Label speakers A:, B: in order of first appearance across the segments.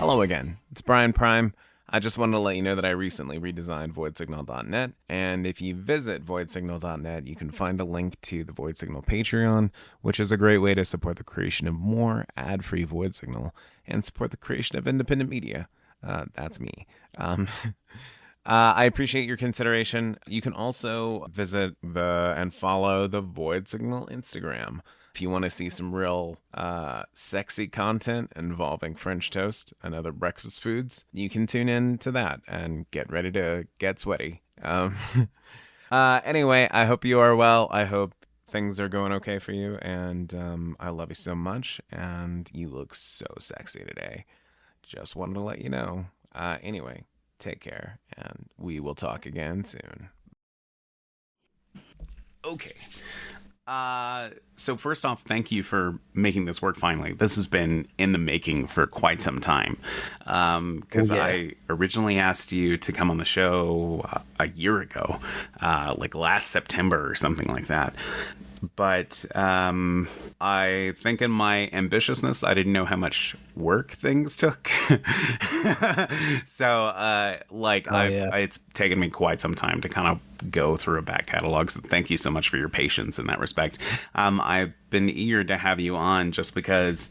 A: Hello again. It's Brian Prime. I just wanted to let you know that I recently redesigned voidsignal.net, and if you visit voidsignal.net, you can find a link to the Void Signal Patreon, which is a great way to support the creation of more ad-free Void Signal and support the creation of independent media. That's me. I appreciate your consideration. You can also visit and follow the Void Signal Instagram. If you want to see some real sexy content involving French toast and other breakfast foods, you can tune in to that and get ready to get sweaty. Anyway, I hope you are well. I hope things are going okay for you. And I love you so much. And you look so sexy today. Just wanted to let you know. Anyway, take care. And we will talk again soon.
B: Okay. So first off, thank you for making this work finally. This has been in the making for quite some time. Because I originally asked you to come on the show a year ago, like last September or something like that. But I think in my ambitiousness, I didn't know how much work things took. So, it's taken me quite some time to kind of go through a back catalog. So thank you so much for your patience in that respect. I've been eager to have you on just because...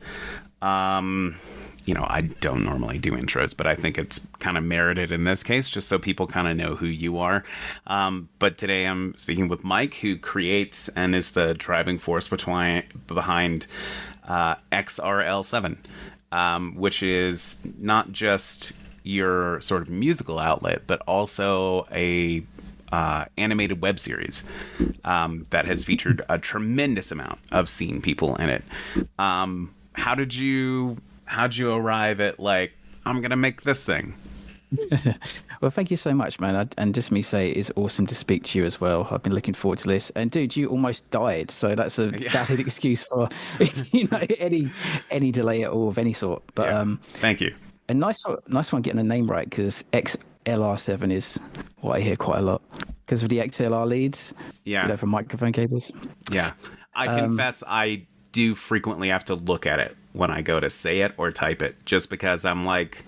B: I don't normally do intros, but I think it's kind of merited in this case, just so people kind of know who you are. But today I'm speaking with Mike, who creates and is the driving force behind X-RL7, which is not just your sort of musical outlet, but also a animated web series that has featured a tremendous amount of seen people in it. How'd you arrive at, like, I'm going to make this thing?
C: Well, thank you so much, man. And just me say, it's awesome to speak to you as well. I've been looking forward to this. And dude, you almost died. So that's a valid excuse for, any delay at all of any sort. But
B: thank you.
C: A nice one getting the name right, because XLR7 is what I hear quite a lot. Because of the XLR leads.
B: Yeah.
C: For microphone cables.
B: Yeah. I confess I do frequently have to look at it when I go to say it or type it, just because I'm like,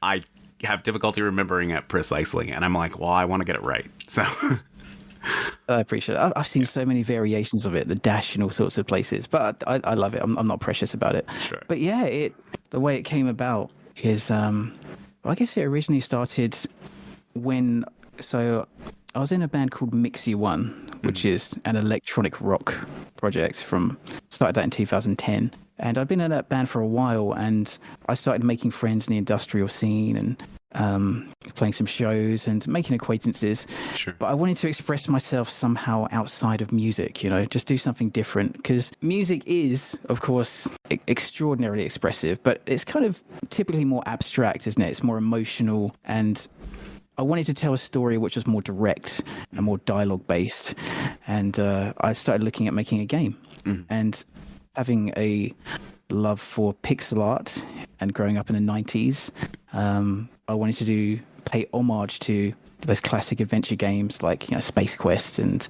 B: I have difficulty remembering it precisely, and I'm like, well, I want to get it right. So
C: I appreciate it. I've seen so many variations of it, the dash in all sorts of places, but I love it. I'm not precious about it.
B: Sure.
C: But yeah, the way it came about is, I guess it originally started when, so I was in a band called Mixy One, which is an electronic rock project started that in 2010. And I'd been in that band for a while, and I started making friends in the industrial scene and playing some shows and making acquaintances.
B: Sure.
C: But I wanted to express myself somehow outside of music, just do something different. Because music is, of course, extraordinarily expressive, but it's kind of typically more abstract, isn't it? It's more emotional, and I wanted to tell a story which was more direct and more dialogue based. And I started looking at making a game. And having a love for pixel art and growing up in the 90s, I wanted to pay homage to those classic adventure games like Space Quest and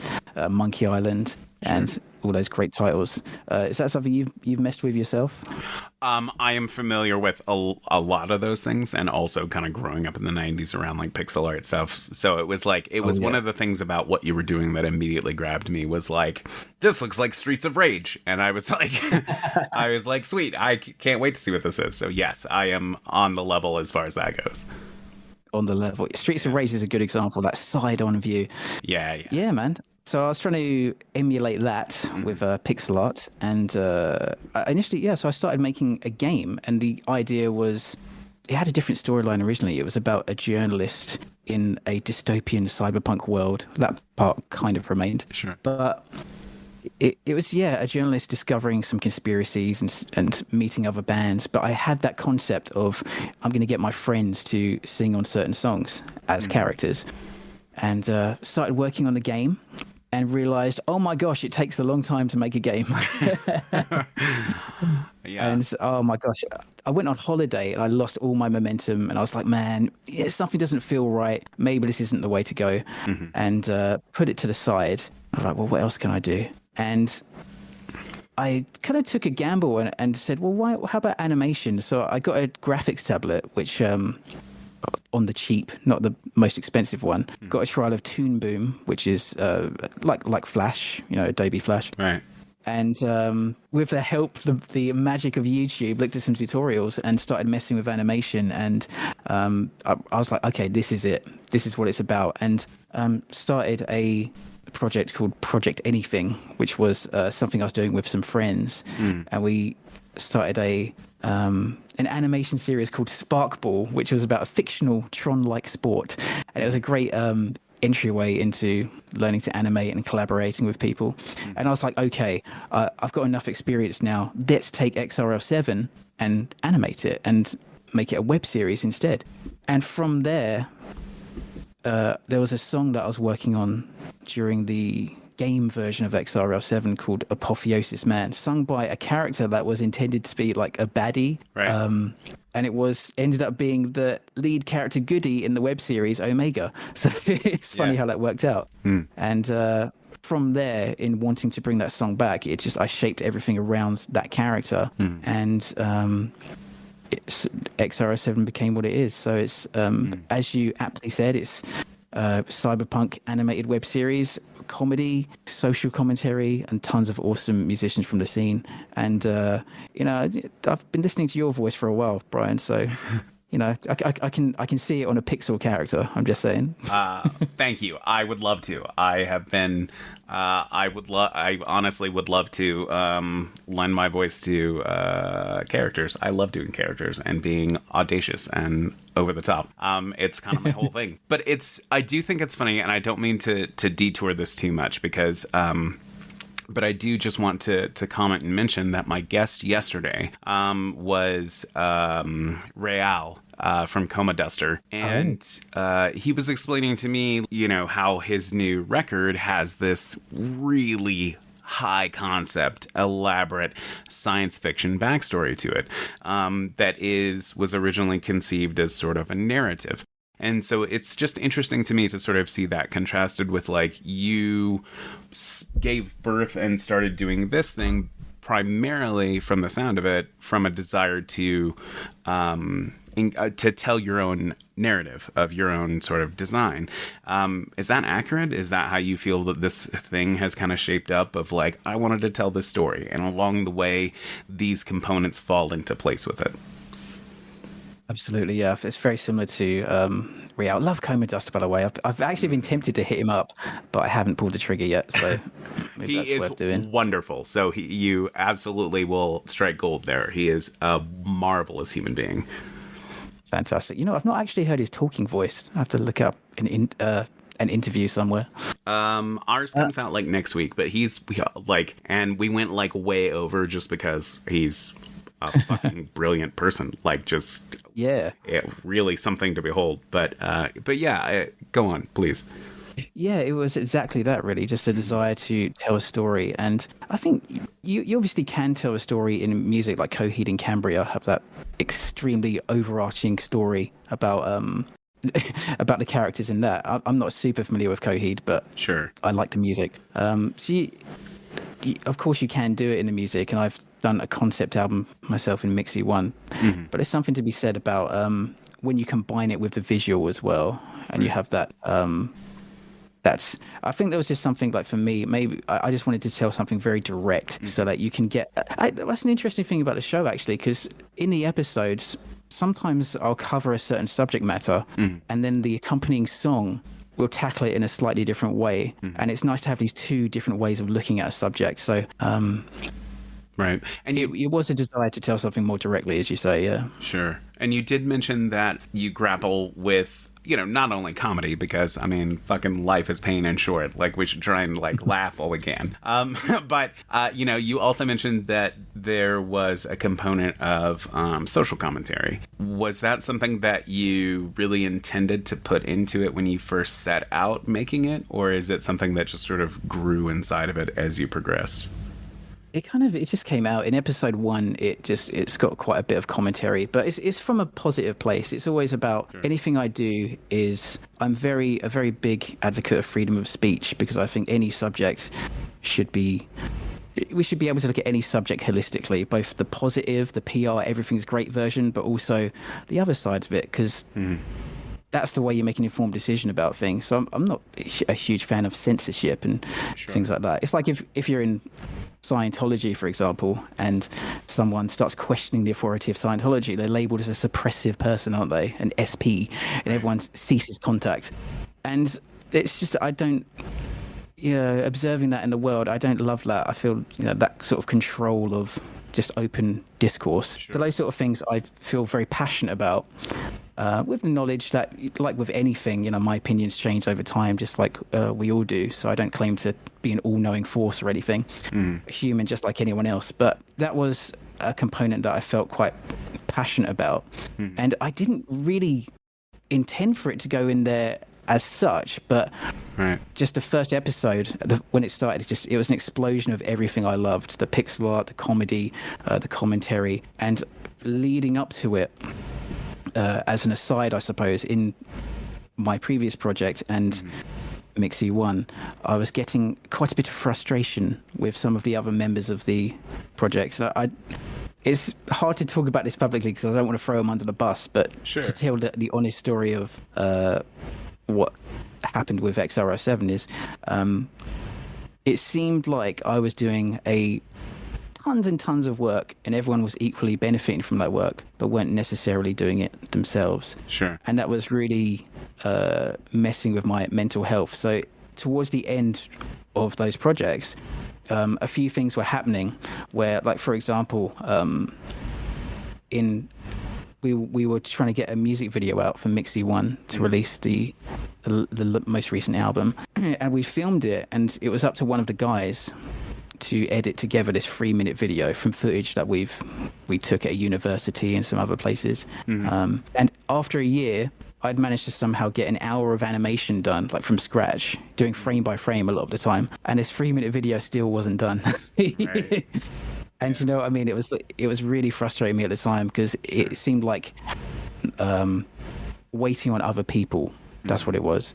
C: Monkey Island and all those great titles. Is that something you've messed with yourself?
B: I am familiar with a lot of those things, and also kind of growing up in the 90s around like pixel art stuff. So it was like, one of the things about what you were doing that immediately grabbed me was like, this looks like Streets of Rage. And I was like, sweet, I can't wait to see what this is. So yes, I am on the level as far as that goes.
C: On the level. Streets of Rage is a good example, that side-on view. Yeah, man. So I was trying to emulate that with pixel art, and initially, so I started making a game, and the idea was, it had a different storyline originally. It was about a journalist in a dystopian cyberpunk world. That part kind of remained.
B: Sure.
C: But it was, a journalist discovering some conspiracies and meeting other bands. But I had that concept of, I'm going to get my friends to sing on certain songs as characters. And started working on the game. And realized, oh my gosh, it takes a long time to make a game. And oh my gosh, I went on holiday and I lost all my momentum. And I was like, man, something doesn't feel right. Maybe this isn't the way to go. And put it to the side. I was like, well, what else can I do? And I kind of took a gamble and said, well, how about animation? So I got a graphics tablet, which on the cheap, not the most expensive one. Got a trial of Toon Boom, which is like Flash, Adobe Flash.
B: Right.
C: And with the help, the magic of YouTube, looked at some tutorials and started messing with animation. And I was like, okay, this is it. This is what it's about. And started a project called Project Anything, which was something I was doing with some friends. And we started an animation series called Sparkball, which was about a fictional Tron-like sport. And it was a great entryway into learning to animate and collaborating with people. And I was like, okay, I've got enough experience now. Let's take X-RL7 and animate it and make it a web series instead. And from there, there was a song that I was working on during the game version of XRL7 called Apotheosis Man, sung by a character that was intended to be like a baddie.
B: Right.
C: And it ended up being the lead character Goody in the web series Omega. So it's funny how that worked out. And from there, in wanting to bring that song back, I shaped everything around that character. And XRL7 became what it is. So it's, as you aptly said, it's cyberpunk animated web series, comedy, social commentary, and tons of awesome musicians from the scene. And I've been listening to your voice for a while, Brian, so I can see it on a pixel character. I'm just saying.
B: Thank you. I would love to. I have been. I honestly would love to lend my voice to characters. I love doing characters and being audacious and over the top. It's kind of my whole thing. But I do think it's funny, and I don't mean to detour this too much because. But I do just want to comment and mention that my guest yesterday was Real from Coma Duster. And he was explaining to me, how his new record has this really high concept, elaborate science fiction backstory to it that was originally conceived as sort of a narrative. And so it's just interesting to me to sort of see that contrasted with like you gave birth and started doing this thing primarily, from the sound of it, from a desire to tell your own narrative of your own sort of design. Is that accurate? Is that how you feel that this thing has kind of shaped up of like, I wanted to tell this story, and along the way, these components fall into place with it?
C: Absolutely, yeah. It's very similar to Real. I love Coma Duster, by the way. I've actually been tempted to hit him up, but I haven't pulled the trigger yet, so maybe that's worth doing.
B: He is wonderful. So you absolutely will strike gold there. He is a marvelous human being.
C: Fantastic. I've not actually heard his talking voice. I have to look up an interview somewhere.
B: Ours comes out like next week, but and we went like way over just because he's a fucking brilliant person. Like, just really something to behold. But yeah, go on, please.
C: Yeah, it was exactly that, really. Just a desire to tell a story. And I think you obviously can tell a story in music, like Coheed and Cambria have that extremely overarching story about about the characters in that. I'm not super familiar with Coheed, but
B: sure,
C: I like the music. So of course you can do it in the music, and I've done a concept album myself in Mixi 1. But there's something to be said about when you combine it with the visual as well, and you have that. I think there was just something like, for me, maybe I just wanted to tell something very direct so that you can get. That's an interesting thing about the show, actually, because in the episodes, sometimes I'll cover a certain subject matter, and then the accompanying song will tackle it in a slightly different way. And it's nice to have these two different ways of looking at a subject. So,
B: right. And
C: it was a desire to tell something more directly, as you say, yeah.
B: Sure. And you did mention that you grapple with, not only comedy, because, I mean, fucking life is pain and short. Like, we should try and, laugh while we can. But, you also mentioned that there was a component of social commentary. Was that something that you really intended to put into it when you first set out making it? Or is it something that just sort of grew inside of it as you progressed?
C: It just came out in episode 1. It's got quite a bit of commentary, but it's from a positive place. It's always about anything I do is I'm a very big advocate of freedom of speech, because I think any subject should be we should be able to look at any subject holistically, both the positive, the PR, everything's great version, but also the other sides of it, because that's the way you make an informed decision about things. So I'm not a huge fan of censorship and things like that. It's like if you're in Scientology, for example, and someone starts questioning the authority of Scientology, they're labeled as a suppressive person, aren't they? An SP, and everyone ceases contact. And it's just, I don't, observing that in the world, I don't love that. I feel, that sort of control of just open discourse. So those sort of things I feel very passionate about, with the knowledge that, like with anything, my opinions change over time, just like we all do. So I don't claim to be an all-knowing force or anything. Human, just like anyone else. But that was a component that I felt quite passionate about. And I didn't really intend for it to go in there as such, but just the first episode, when it started, it was an explosion of everything I loved: the pixel art, the comedy, the commentary. And leading up to it, as an aside, I suppose, in my previous project and Nyxx 1, I was getting quite a bit of frustration with some of the other members of the project. So it's hard to talk about this publicly because I don't want to throw them under the bus, but to tell the honest story of what happened with X-RL7 is, it seemed like I was doing tons and tons of work, and everyone was equally benefiting from that work, but weren't necessarily doing it themselves. And that was really messing with my mental health. So towards the end of those projects, a few things were happening where, like, for example, we were trying to get a music video out for Nyxx 1 to release the most recent album, and we filmed it, and it was up to one of the guys to edit together this 3-minute video from footage that we took at a university and some other places. And after a year, I'd managed to somehow get an hour of animation done, like from scratch, doing frame by frame a lot of the time, and this 3-minute video still wasn't done. And you know what I mean? It was really frustrating me at the time, because it seemed like waiting on other people. That's what it was.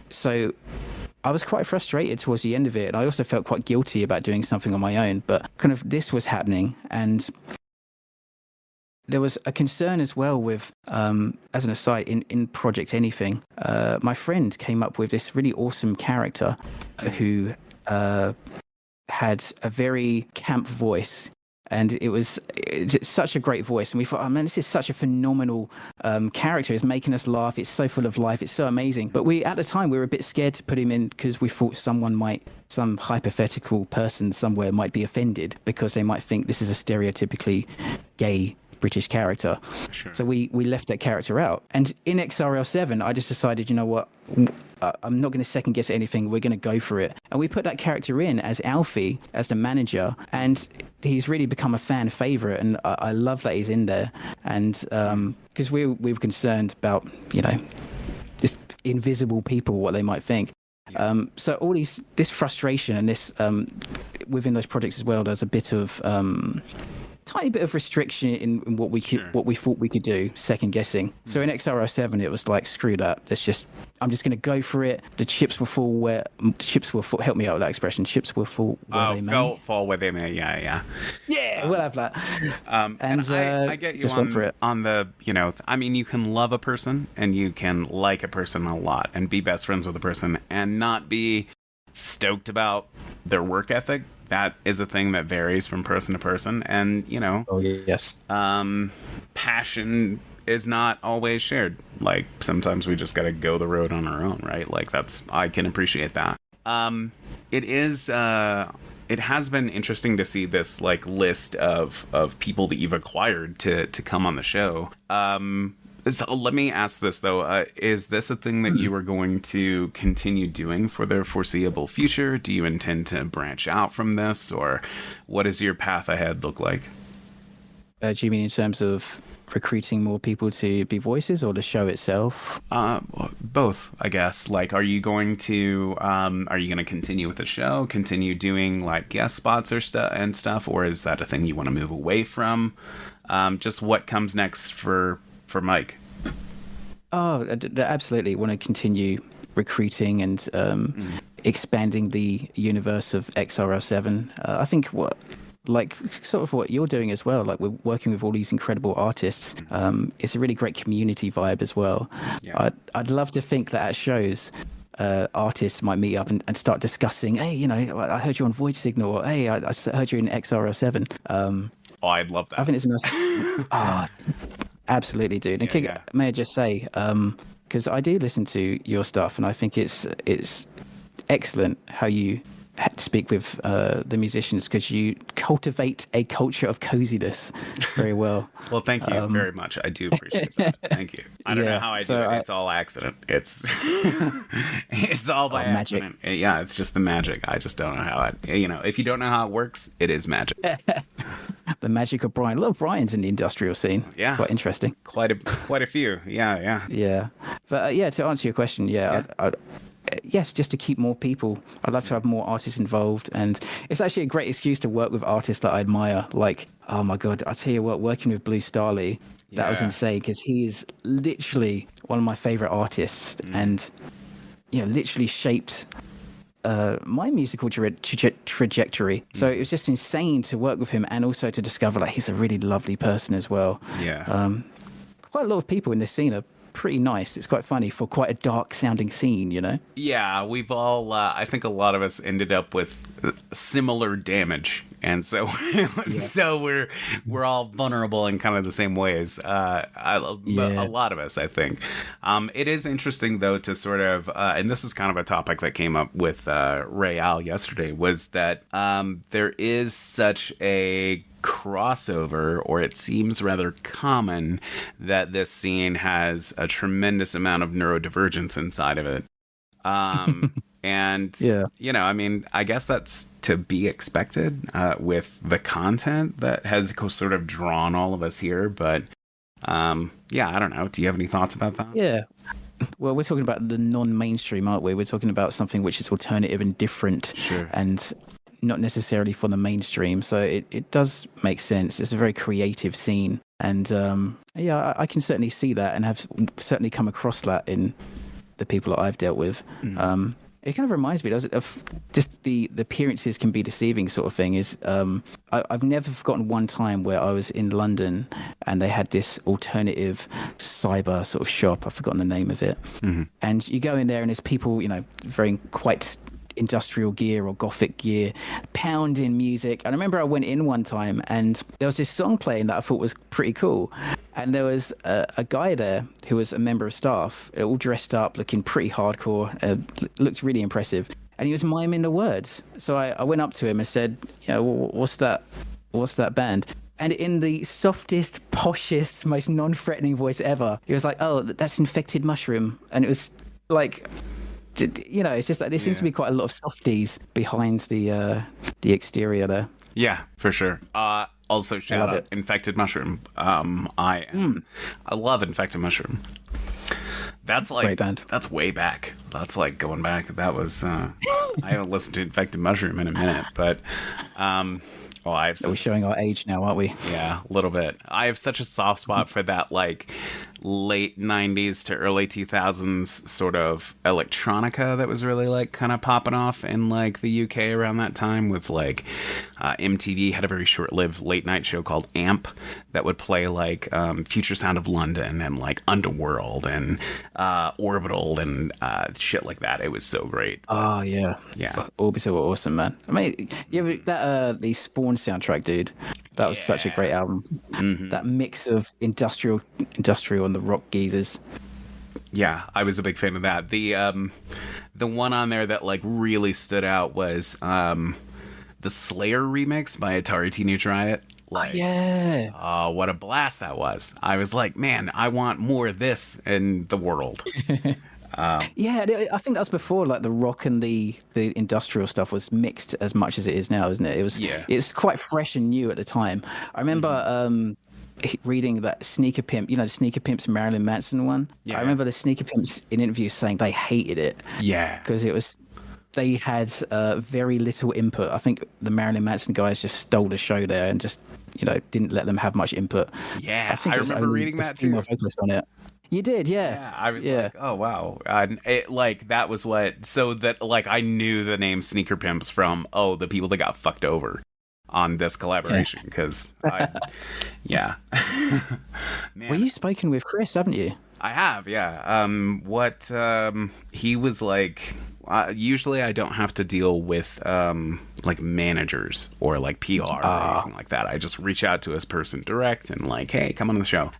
C: So I was quite frustrated towards the end of it. And I also felt quite guilty about doing something on my own. But kind of this was happening. And there was a concern as well with, as an aside, in Project Anything, my friend came up with this really awesome character who had a very camp voice, and it's such a great voice. And we thought, oh man, this is such a phenomenal character. It's making us laugh. It's so full of life. It's so amazing. But at the time, we were a bit scared to put him in, because we thought some hypothetical person somewhere might be offended, because they might think this is a stereotypically gay British character. So we left that character out. And in X-RL7, I just decided, you know what, I'm not going to second guess anything. We're going to go for it. And we put that character in as Alfie, as the manager, and he's really become a fan favorite. And I love that he's in there. And because we were concerned about, just invisible people, what they might think. So all this frustration and this within those projects as well, there's a bit of tiny bit of restriction in what we thought we could do, second guessing. So in X-RL7, it was like, screw that. I'm just going to go for it. The chips will fall help me out with that expression. Chips will fall where they may.
B: Fall where they may. Yeah.
C: We'll have that.
B: And I get you just on the, I mean, you can love a person and you can like a person a lot and be best friends with a person and not be stoked about their work ethic. That is a thing that varies from person to person, and passion is not always shared. Like, sometimes we just gotta go the road on our own, right? Like, I can appreciate that. It has been interesting to see this like list of people that you've acquired to come on the show. So let me ask this, though. Is this a thing that you are going to continue doing for the foreseeable future? Do you intend to branch out from this, or what does your path ahead look like?
C: Do you mean in terms of recruiting more people to be voices, or the show itself?
B: Both, I guess. Like, are you going to continue with the show, continue doing like guest spots or stuff, or is that a thing you want to move away from? Just what comes next for Mike?
C: Oh, I absolutely want to continue recruiting and expanding the universe of XRL7. I think sort of what you're doing as well, like we're working with all these incredible artists. It's a really great community vibe as well.
B: Yeah.
C: I'd love to think that at shows, artists might meet up and start discussing, hey, I heard you on Void Signal, or hey, I heard you in XRL7.
B: Oh, I'd love that.
C: I think it's a nice. Absolutely, dude. And may I just say, because I do listen to your stuff, and I think it's excellent how you speak with the musicians, because you cultivate a culture of coziness very well.
B: Well, thank you very much. I do appreciate that. Thank you. I don't know how I do it. It's all accident. It's it's all by accident. Magic. Yeah, it's just the magic. I just don't know how if you don't know how it works, it is magic.
C: The magic of Brian. A lot of Brian's in the industrial scene. Yeah. It's quite interesting.
B: Quite a few. Yeah.
C: Yeah. But to answer your question, yes, just to keep more people. I'd love to have more artists involved, and it's actually a great excuse to work with artists that I admire. Like, oh my god, I tell you what, working with Blue Stalhi, that was insane, because he is literally one of my favorite artists, and literally shaped my musical trajectory. So it was just insane to work with him, and also to discover like he's a really lovely person as well. Quite a lot of people in this scene are pretty nice. It's quite funny for quite a dark sounding scene,
B: Yeah, we've all I think a lot of us ended up with similar damage, and so so we're all vulnerable in kind of the same ways. A lot of us, I think. It is interesting though to sort of and this is kind of a topic that came up with Ray Al yesterday, was that there is such a crossover, or it seems rather common, that this scene has a tremendous amount of neurodivergence inside of it. And I mean, I guess that's to be expected with the content that has sort of drawn all of us here. But I don't know. Do you have any thoughts about that?
C: Yeah. Well, we're talking about the non-mainstream, aren't we? We're talking about something which is alternative and different.
B: Sure.
C: And not necessarily for the mainstream, so it does make sense. It's a very creative scene, and I can certainly see that, and have certainly come across that in the people that I've dealt with. It kind of reminds me, does it, of just the appearances can be deceiving sort of thing. Is I've never forgotten one time where I was in London and they had this alternative cyber sort of shop. I've forgotten the name of it, and you go in there and there's people, wearing quite industrial gear or gothic gear, pounding music. And I remember I went in one time and there was this song playing that I thought was pretty cool, and there was a guy there who was a member of staff, all dressed up, looking pretty hardcore, looked really impressive, and he was miming the words. So I went up to him and said, what's that band? And in the softest, poshest, most non-threatening voice ever, he was like, oh, that's Infected Mushroom. And it was like, it's just like there seems to be quite a lot of softies behind the exterior there.
B: Yeah, for sure. Also, shout out Infected Mushroom. I love Infected Mushroom. That's like
C: great band.
B: That's way back. That's like going back. That was I haven't listened to Infected Mushroom in a minute, but we're showing our age now, aren't we? Yeah, a little bit. I have such a soft spot for that, like, late 90s to early 2000s sort of electronica that was really, like, kind of popping off in, like, the UK around that time, with, like, MTV had a very short-lived late-night show called AMP that would play, like, Future Sound of London and, like, Underworld and Orbital and shit like that. It was so great.
C: Oh, yeah.
B: Yeah.
C: Orbital were awesome, man. I mean, the Spawn soundtrack, dude. That was such a great album. That mix of industrial and the rock geezers.
B: Yeah, I was a big fan of that. The one on there that like really stood out was the Slayer remix by Atari Teenage Riot. Like, oh, what a blast that was. I was like, man, I want more of this in the world. I think that's before like the rock and the industrial stuff was mixed as much as it is now, isn't it? It's quite fresh and new at the time. I remember reading that Sneaker Pimp, the Sneaker Pimp's Marilyn Manson one. I remember the Sneaker Pimps in interviews saying they hated it. Yeah, because they had very little input. I think the Marilyn Manson guys just stole the show there and just didn't let them have much input. Yeah, I remember reading that too. Vocalist on it.
C: You did, yeah.
B: Yeah, I was like, oh wow, like that was what. So that like I knew the name Sneaker Pimps from the people that got fucked over on this collaboration because yeah. Man.
C: Well, you've spoken with Chris, haven't you?
B: I have, yeah. He was like. Usually, I don't have to deal with like managers or like PR or anything like that. I just reach out to his person direct and like, hey, come on the show.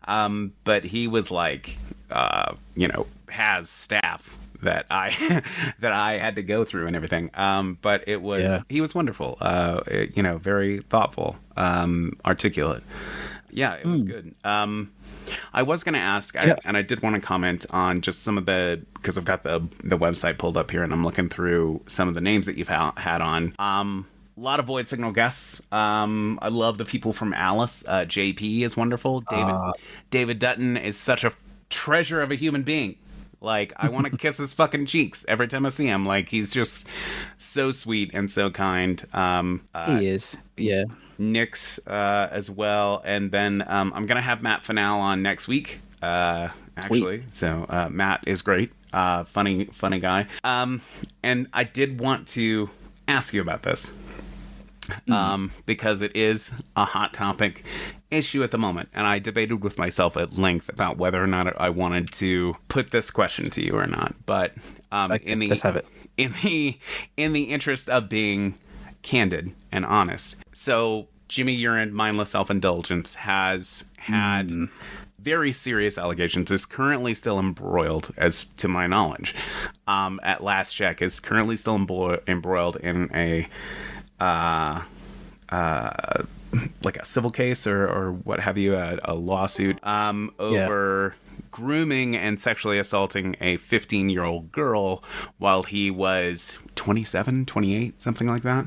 B: But he was like, has staff that I that I had to go through and everything. But it was he was wonderful. Very thoughtful, articulate. Yeah, it was good. I was going to ask, and I did want to comment on just some of because I've got the website pulled up here, and I'm looking through some of the names that you've had on. A lot of Void Signal guests. I love the people from Alice. JP is wonderful. David Dutton is such a treasure of a human being. Like, I want to kiss his fucking cheeks every time I see him. Like, he's just so sweet and so kind.
C: He is, yeah.
B: Nyxx as well, and then I'm gonna have Matt Fanal on next week. Actually, Sweet. So Matt is great, funny guy. And I did want to ask you about this because it is a hot topic issue at the moment, and I debated with myself at length about whether or not I wanted to put this question to you or not. But
C: let's have it.
B: In the interest of being candid and honest. So Jimmy Urine, Mindless Self-Indulgence, has had very serious allegations, is currently still embroiled, as to my knowledge. At last check, is currently still embroiled in a like a civil case or what have you, a lawsuit over grooming and sexually assaulting a 15-year-old girl while he was 27, 28, something like that.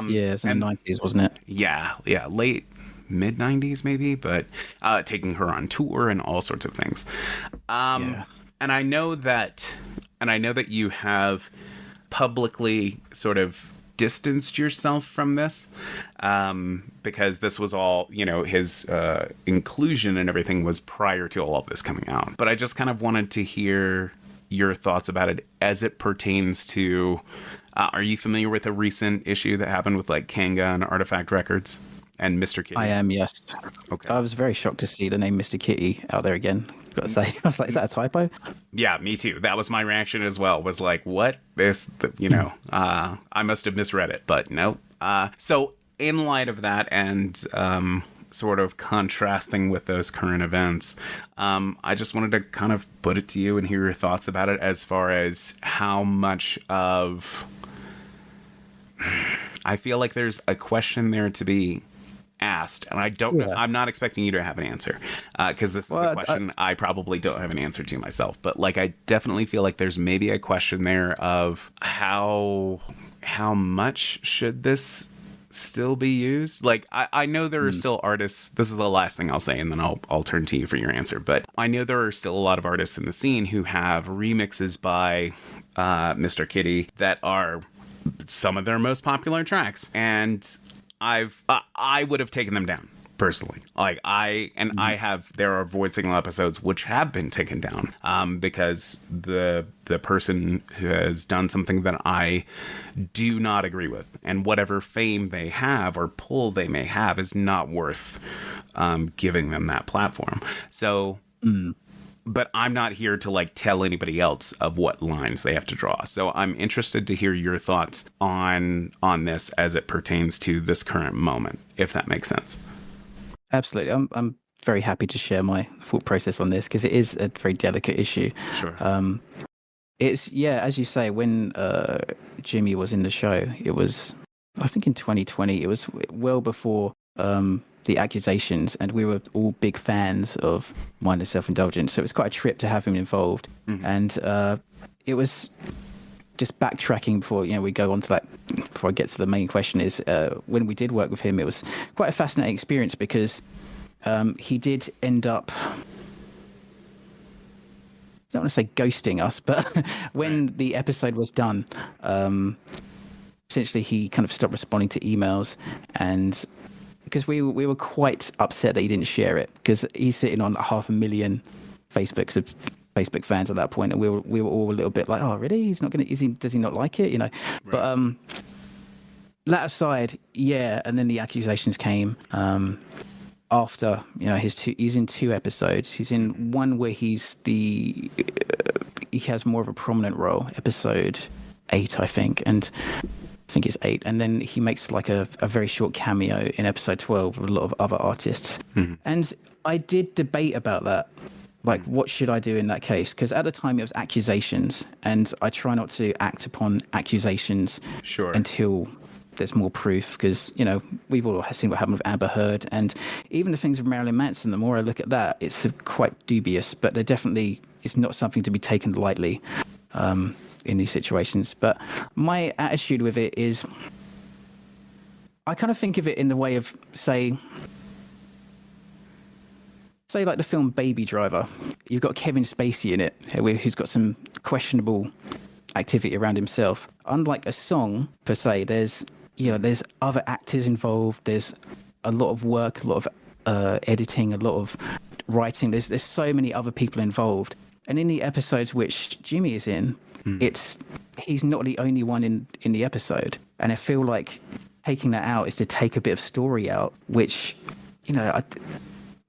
C: It's in the 90s, wasn't it?
B: Yeah, late mid-90s maybe, but taking her on tour and all sorts of things. And I know that you have publicly sort of distanced yourself from this because this was all, his inclusion and everything was prior to all of this coming out. But I just kind of wanted to hear your thoughts about it as it pertains to, are you familiar with a recent issue that happened with like Kanga and Artifact Records and Mr. Kitty? I
C: am, yes.
B: Okay.
C: I was very shocked to see the name Mr. Kitty out there again. Got to say, I was like, is that a typo?
B: Yeah, me too. That was my reaction as well. Was like, what? I must have misread it, but no. So in light of that and sort of contrasting with those current events, I just wanted to kind of put it to you and hear your thoughts about it as far as how much of... I feel like there's a question there to be asked, and I don't know. I'm not expecting you to have an answer because this is a question I probably don't have an answer to myself, but like I definitely feel like there's maybe a question there of how much should this still be used. Like I know there are still artists, this is the last thing I'll say and then I'll turn to you for your answer, but I know there are still a lot of artists in the scene who have remixes by Mr. Kitty that are some of their most popular tracks, and I would have taken them down personally. Like I have, there are Void Signal episodes which have been taken down because the person who has done something that I do not agree with, and whatever fame they have or pull they may have is not worth giving them that platform. So but I'm not here to like tell anybody else of what lines they have to draw. So I'm interested to hear your thoughts on this as it pertains to this current moment, if that makes sense.
C: Absolutely. I'm very happy to share my thought process on this because it is a very delicate issue.
B: Sure.
C: It's, as you say, when Jimmy was in the show, it was, I think in 2020, it was well before the accusations, and we were all big fans of Mindless Self-Indulgence, so it was quite a trip to have him involved. And it was just backtracking before we go on to that, before I get to the main question, is when we did work with him, it was quite a fascinating experience because he did end up, I don't want to say ghosting us, but when the episode was done, essentially he kind of stopped responding to emails, and because we were quite upset that he didn't share it, because he's sitting on like 500,000 Facebook fans at that point, and we were all a little bit like, oh really, he's not gonna, does he not like it, right. But that aside, yeah. And then the accusations came after, he's in 2 episodes. He's in one where he has more of a prominent role, episode 8 I think it's 8, and then he makes like a very short cameo in episode 12 with a lot of other artists. And I did debate about that. Like, what should I do in that case? Because at the time it was accusations, and I try not to act upon accusations until there's more proof. Because, we've all seen what happened with Amber Heard, and even the things with Marilyn Manson, the more I look at that, it's quite dubious, but it's not something to be taken lightly in these situations. But my attitude with it is, I kind of think of it in the way of, say like the film Baby Driver. You've got Kevin Spacey in it, who's got some questionable activity around himself. Unlike a song per se, there's other actors involved. There's a lot of work, a lot of editing, a lot of writing. There's so many other people involved. And in the episodes which Jimmy is in, he's not the only one in the episode. And I feel like taking that out is to take a bit of story out, which,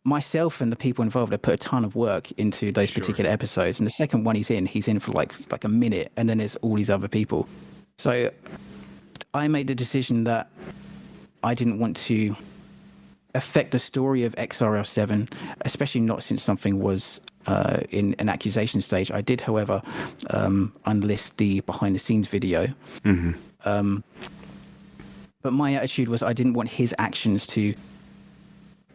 C: myself and the people involved have put a ton of work into those particular episodes. And the second one he's in for like a minute, and then there's all these other people. So I made the decision that I didn't want to affect the story of X-RL7, especially not since something was in an accusation stage. I did, however, unlist the behind-the-scenes video. But my attitude was I didn't want his actions to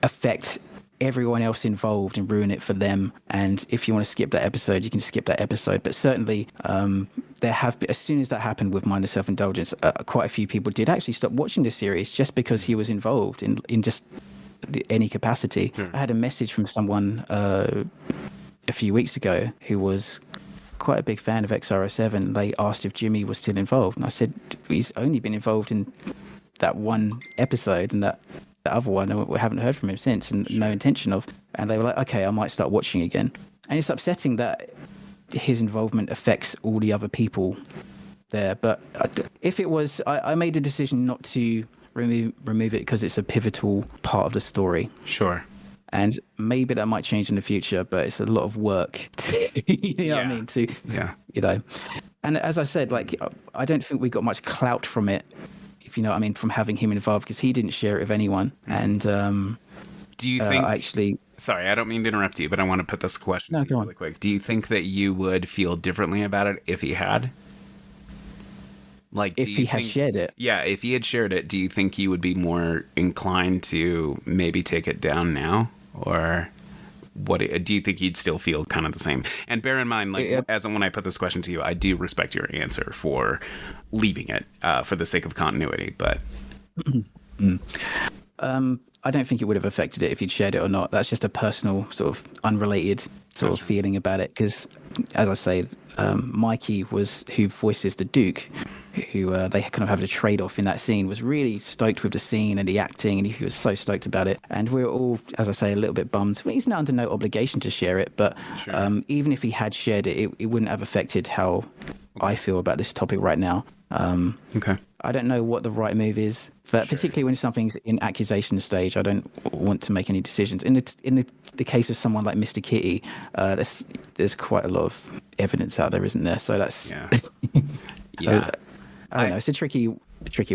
C: affect everyone else involved and ruin it for them. And if you want to skip that episode, you can skip that episode. But certainly there have been, as soon as that happened with Minor Self-Indulgence, quite a few people did actually stop watching the series just because he was involved in just any capacity. I had a message from someone a few weeks ago who was quite a big fan of X-RL7. They asked if Jimmy was still involved, and I said he's only been involved in that one episode, and that the other one, and we haven't heard from him since, and no intention of. And they were like, okay, I might start watching again. And it's upsetting that his involvement affects all the other people there. But if it was, I made a decision not to remove it because it's a pivotal part of the story.
B: Sure.
C: And maybe that might change in the future, but it's a lot of work to, what I mean? And as I said, like, I don't think we got much clout from it, if you know what I mean, from having him involved, because he didn't share it with anyone. And
B: do you think
C: actually,
B: sorry, I don't mean to interrupt you, but I want to put this question to you really quick. Do you think that you would feel differently about it if he had? Like,
C: if he had shared it?
B: Yeah, if he had shared it, do you think you would be more inclined to maybe take it down now? Or what do you think you'd still feel kind of the same? And bear in mind, like, as when I put this question to you, I do respect your answer for leaving it for the sake of continuity, but
C: I don't think it would have affected it if you'd shared it or not. That's just a personal sort of unrelated sort of feeling about it. Because, as I say, Mikey who voices the Duke, who they kind of have a trade-off in that scene, was really stoked with the scene and the acting, and he was so stoked about it. And we were all, as I say, a little bit bummed. Well, he's not under no obligation to share it, but even if he had shared it, it wouldn't have affected how I feel about this topic right now. I don't know what the right move is, but particularly when something's in accusation stage, I don't want to make any decisions. In the case of someone like Mr. Kitty, there's quite a lot of evidence out there, isn't there? So that's I don't know. It's a tricky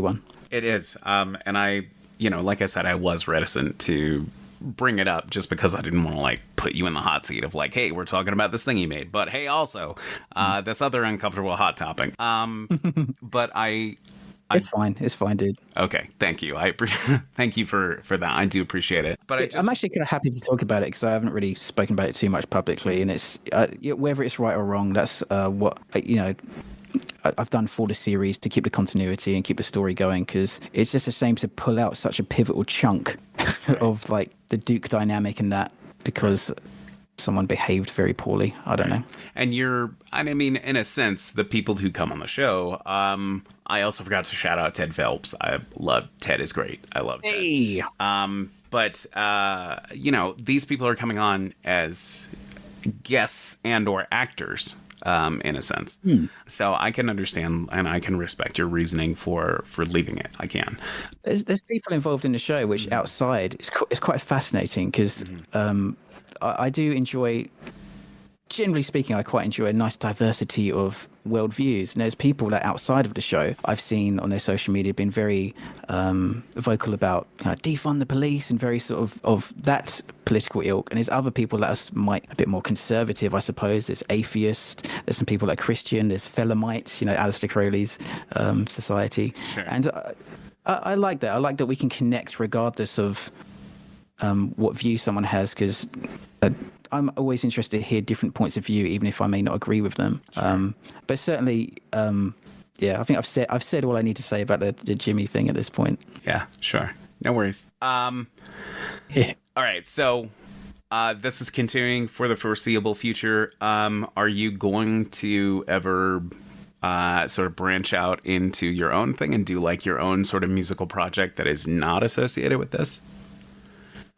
C: one.
B: It is, and I, like I said, I was reticent to bring it up just because I didn't want to like put you in the hot seat of like, hey, we're talking about this thing you made, but hey, also this other uncomfortable hot topic. But
C: it's fine, dude.
B: Okay, thank you. Thank you for that. I do appreciate it. But
C: I'm actually kind of happy to talk about it because I haven't really spoken about it too much publicly, and it's whether it's right or wrong, that's what I've done for the series to keep the continuity and keep the story going, because it's just a shame to pull out such a pivotal chunk of like the Duke dynamic and that because someone behaved very poorly. I don't know. And
B: I mean, in a sense, the people who come on the show, I also forgot to shout out Ted Phelps. I love Ted is great. I love Ted. Hey. But these people are coming on as guests and or actors, in a sense. So I can understand and I can respect your reasoning for leaving it. I can.
C: There's people involved in the show which outside is quite fascinating because I do enjoy. Generally speaking, I quite enjoy a nice diversity of worldviews. And there's people that outside of the show I've seen on their social media been very vocal about defund the police and very sort of that political ilk. And there's other people that are a bit more conservative, I suppose. There's atheists. There's some people that are Christian. There's Phelamites, Aleister Crowley's society.
B: Sure.
C: And I like that. I like that we can connect regardless of what view someone has, because I'm always interested to hear different points of view, even if I may not agree with them. Sure. But certainly, I think I've said all I need to say about the Jimmy thing at this point.
B: Yeah, sure. No worries.
C: Yeah.
B: All right. So this is continuing for the foreseeable future. Are you going to ever sort of branch out into your own thing and do like your own sort of musical project that is not associated with this?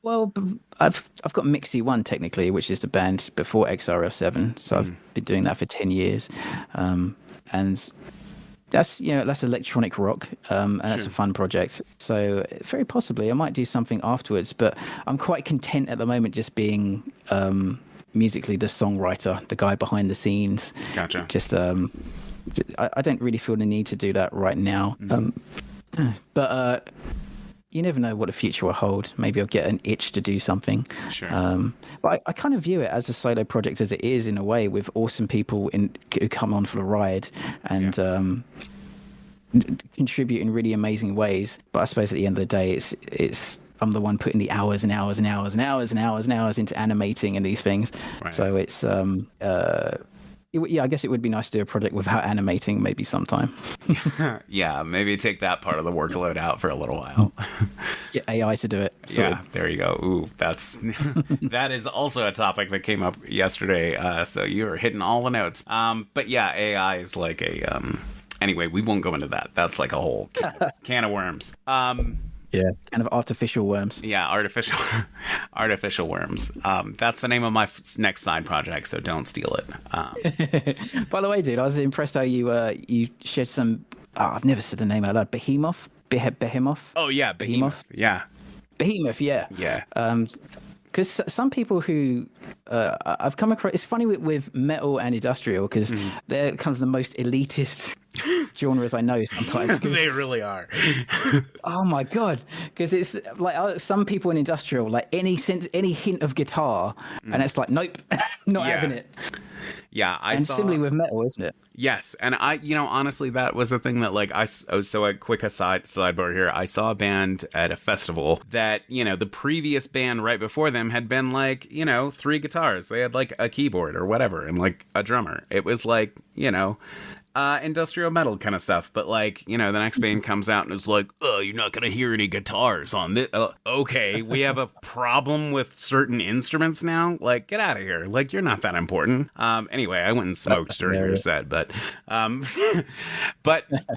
C: Well, I've got Mixy One technically, which is the band before XRL7. So I've been doing that for 10 years, and that's electronic rock, and that's a fun project. So very possibly I might do something afterwards, but I'm quite content at the moment just being musically the songwriter, the guy behind the scenes.
B: Gotcha.
C: Just I don't really feel the need to do that right now, but. You never know what the future will hold. Maybe I'll get an itch to do something.
B: Sure.
C: But I kind of view it as a solo project as it is, in a way, with awesome people who come on for the ride and contribute in really amazing ways. But I suppose at the end of the day, it's I'm the one putting the hours and hours and hours and hours and hours and hours into animating and these things. Right. So it's I guess it would be nice to do a project without animating maybe sometime.
B: Yeah, maybe take that part of the workload out for a little while.
C: Get AI to do it.
B: Yeah, there you go. Ooh, that is also a topic that came up yesterday. So you're hitting all the notes. But yeah, AI is like a anyway, we won't go into that. That's like a whole can of worms.
C: Yeah, kind of artificial worms.
B: Yeah, artificial worms. That's the name of my next side project, so don't steal it.
C: By the way, dude, I was impressed how you shared some. I've never said the name out loud. Behemoth.
B: Oh yeah, Behemoth. Yeah.
C: Behemoth. Yeah.
B: Yeah.
C: Because some people who I've come across, it's funny with metal and industrial, because they're kind of the most elitist genres I know sometimes.
B: They really are.
C: Oh my god! Because it's like some people in industrial, like any hint of guitar, and it's like, nope, not having it.
B: Yeah,
C: similarly with metal, isn't it?
B: Yes, and honestly, that was the thing that so a quick sidebar here. I saw a band at a festival that, the previous band right before them had been like, 3 guitars. They had like a keyboard or whatever and like a drummer. It was like, industrial metal kind of stuff. But like, the next band comes out and is like, oh, you're not going to hear any guitars on this. Okay, we have a problem with certain instruments now. Like, get out of here. Like, you're not that important. Anyway, I went and smoked during your set, but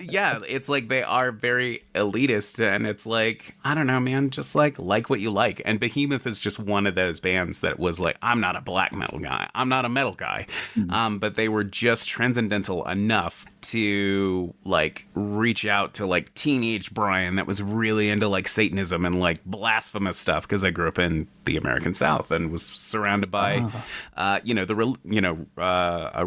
B: yeah, it's like they are very elitist, and it's like, I don't know, man, just like what you like. And Behemoth is just one of those bands that was like, I'm not a black metal guy. I'm not a metal guy. But they were just transcendental enough to like reach out to like teenage Brian that was really into like Satanism and like blasphemous stuff, because I grew up in the American South and was surrounded by a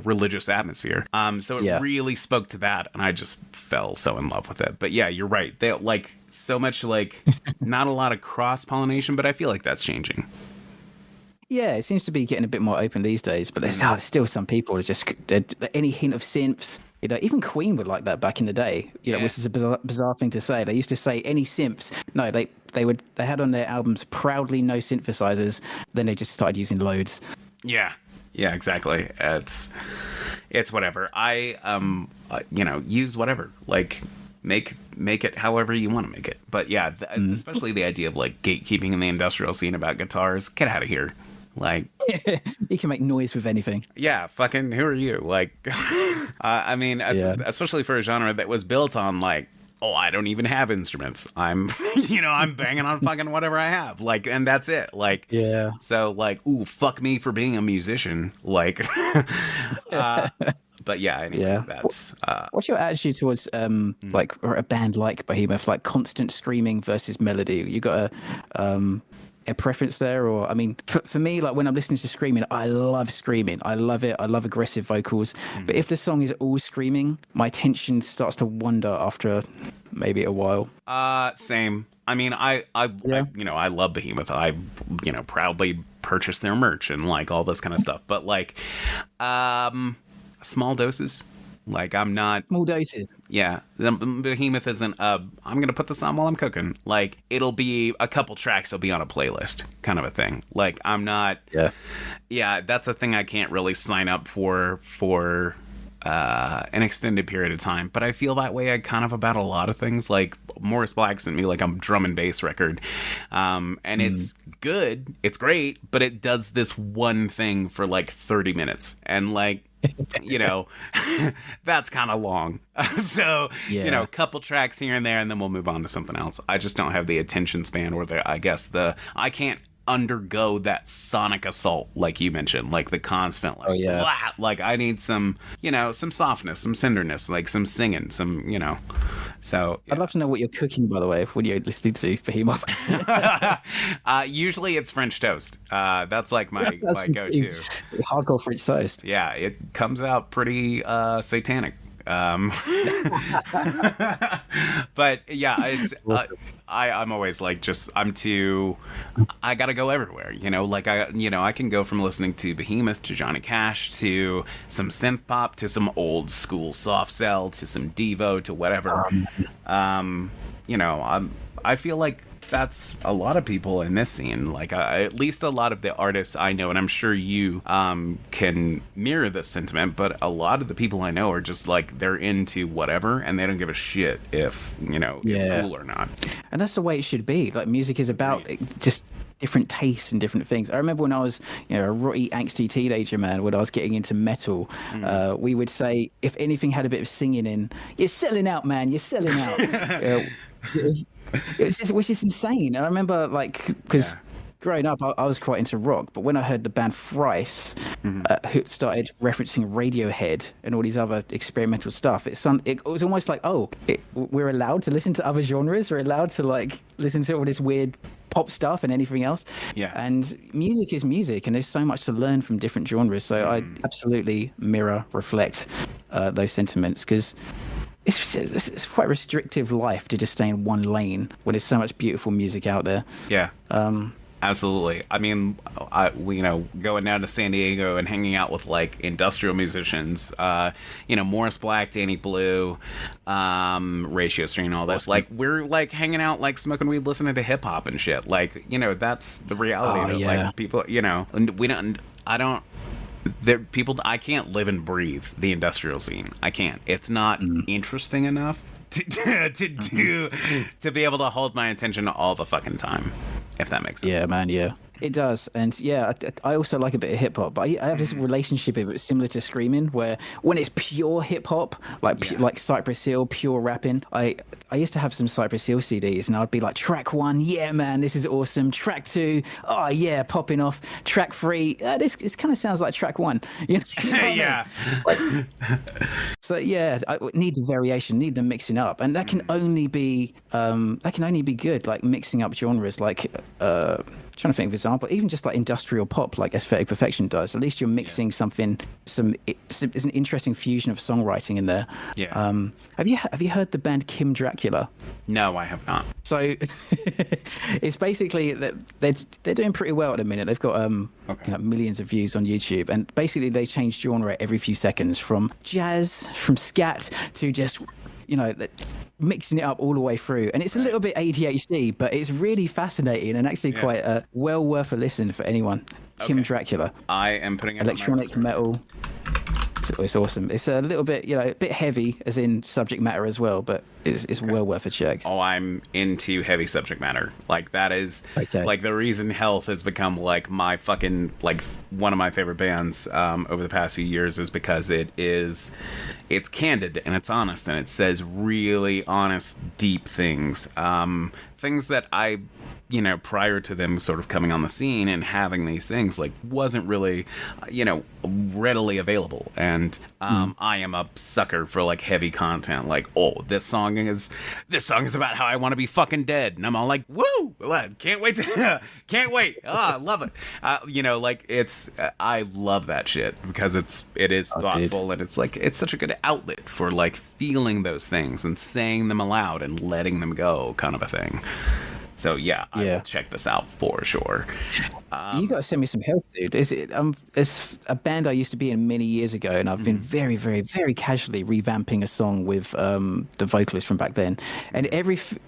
B: religious atmosphere. So it really spoke to that, and I just fell so in love with it. But yeah, you're right. They like so much like not a lot of cross pollination, but I feel like that's changing.
C: Yeah, it seems to be getting a bit more open these days, but there's still some people that just any hint of synths. Even Queen would like that back in the day. Which is a bizarre thing to say. They used to say any synths. No, they had on their albums proudly no synthesizers. Then they just started using loads.
B: Yeah, exactly. It's whatever. I use whatever. Like make it however you want to make it. But yeah, especially the idea of like gatekeeping in the industrial scene about guitars. Get out of here. Like,
C: you can make noise with anything.
B: Yeah, fucking who are you? Like, I mean, especially for a genre that was built on like I don't even have instruments. I'm, I'm banging on fucking whatever I have. Like, and that's it. Like,
C: yeah.
B: So like, ooh, fuck me for being a musician. Like, but yeah, anyway, that's.
C: What's your attitude towards like or a band like Behemoth, like constant screaming versus melody? You got a preference there, or I mean, for me, like when I'm listening to screaming, I love screaming. I love it. I love aggressive vocals. But if the song is all screaming, my attention starts to wander after maybe a while.
B: Same. I mean, I love Behemoth. I, proudly purchased their merch and like all this kind of stuff. But like, small doses. Like I'm not
C: small doses.
B: Yeah, Behemoth isn't. I'm gonna put this on while I'm cooking. Like it'll be a couple tracks. Will be on a playlist, kind of a thing. Like I'm not. Yeah. That's a thing I can't really sign up for an extended period of time. But I feel that way kind of about a lot of things. Like Morris Black sent me like a drum and bass record, and it's good. It's great, but it does this one thing for like 30 minutes, and like. That's kind of long. So, a couple tracks here and there, and then we'll move on to something else. I just don't have the attention span or I can't undergo that sonic assault like you mentioned, like the constant, like, blah, like I need some, some softness, some tenderness, like some singing, some, So
C: I'd love to know what you're cooking, by the way, when you're listening to Behemoth.
B: Usually it's French toast. That's like my go-to.
C: Hardcore French toast.
B: Yeah, it comes out pretty satanic. But yeah, it's I'm always like I gotta go everywhere, like I can go from listening to Behemoth to Johnny Cash to some synth pop to some old school soft cell to some Devo to whatever. I feel like that's a lot of people in this scene, like at least a lot of the artists I know, and I'm sure you can mirror this sentiment, but a lot of the people I know are just like they're into whatever and they don't give a shit if it's cool or not.
C: And that's the way it should be. Like music is about just different tastes and different things. I remember when I was a rotty angsty teenager, man, when I was getting into metal, we would say if anything had a bit of singing in, you're selling out, man, you're selling out. Which is insane. And I remember, because growing up, I was quite into rock, but when I heard the band Thrice, who started referencing Radiohead and all these other experimental stuff, it was almost like, we're allowed to listen to other genres. We're allowed to listen to all this weird pop stuff and anything else. Yeah. And music is music, and there's so much to learn from different genres. So I absolutely reflect those sentiments, because it's quite a restrictive life to just stay in one lane when there's so much beautiful music out there.
B: Yeah. Absolutely. I mean, going down to San Diego and hanging out with like industrial musicians, Morris Black, Danny Blue, Ratio Stream, all this. Like we're like hanging out, like smoking weed, listening to hip hop and shit. Like, that's the reality. Like people, and I can't live and breathe the industrial scene. I can't. It's not interesting enough to be able to hold my attention all the fucking time, if that makes sense.
C: Yeah, man. Yeah, it does. And yeah, I also like a bit of hip hop, but I have this relationship with it similar to screaming, where when it's pure hip hop, like Cypress Hill, pure rapping, I used to have some Cypress Hill CDs, and I'd be like, track 1, yeah, man, this is awesome. Track 2, oh yeah, popping off. Track 3, this kind of sounds like track 1.
B: Yeah.
C: So yeah, I need the variation, need the mixing up, and that can only be good, like mixing up genres, like trying to think of an example, even just like industrial pop, like Aesthetic Perfection does. At least you're mixing something. There's an interesting fusion of songwriting in there.
B: Yeah.
C: Have you heard the band Kim Dracula?
B: No, I have not.
C: So it's basically that they're doing pretty well at the minute. They've got millions of views on YouTube, and basically they change genre every few seconds, from jazz, from scat to just mixing it up all the way through. And it's a little bit ADHD, but it's really fascinating and actually quite well worth a listen for anyone. Kim Dracula.
B: I am putting it
C: electronic metal. It's awesome. It's a little bit, a bit heavy, as in subject matter as well, but it's well worth a check.
B: Oh, I'm into heavy subject matter. Like, that is like the reason Health has become like my fucking like one of my favorite bands over the past few years is because it's candid and it's honest and it says really honest, deep things. Things that I, prior to them sort of coming on the scene and having these things, like, wasn't really, readily available. And I am a sucker for, like, heavy content. Like, oh, this song is about how I want to be fucking dead. And I'm all like, woo! Can't wait can't wait. I love it. I love that shit because it is thoughtful and it's like, it's such a good outlet for, like, feeling those things and saying them aloud and letting them go, kind of a thing. So I will check this out for sure.
C: You got to send me some Health, dude. It's a band I used to be in many years ago, and I've been very, very, very casually revamping a song with the vocalist from back then. And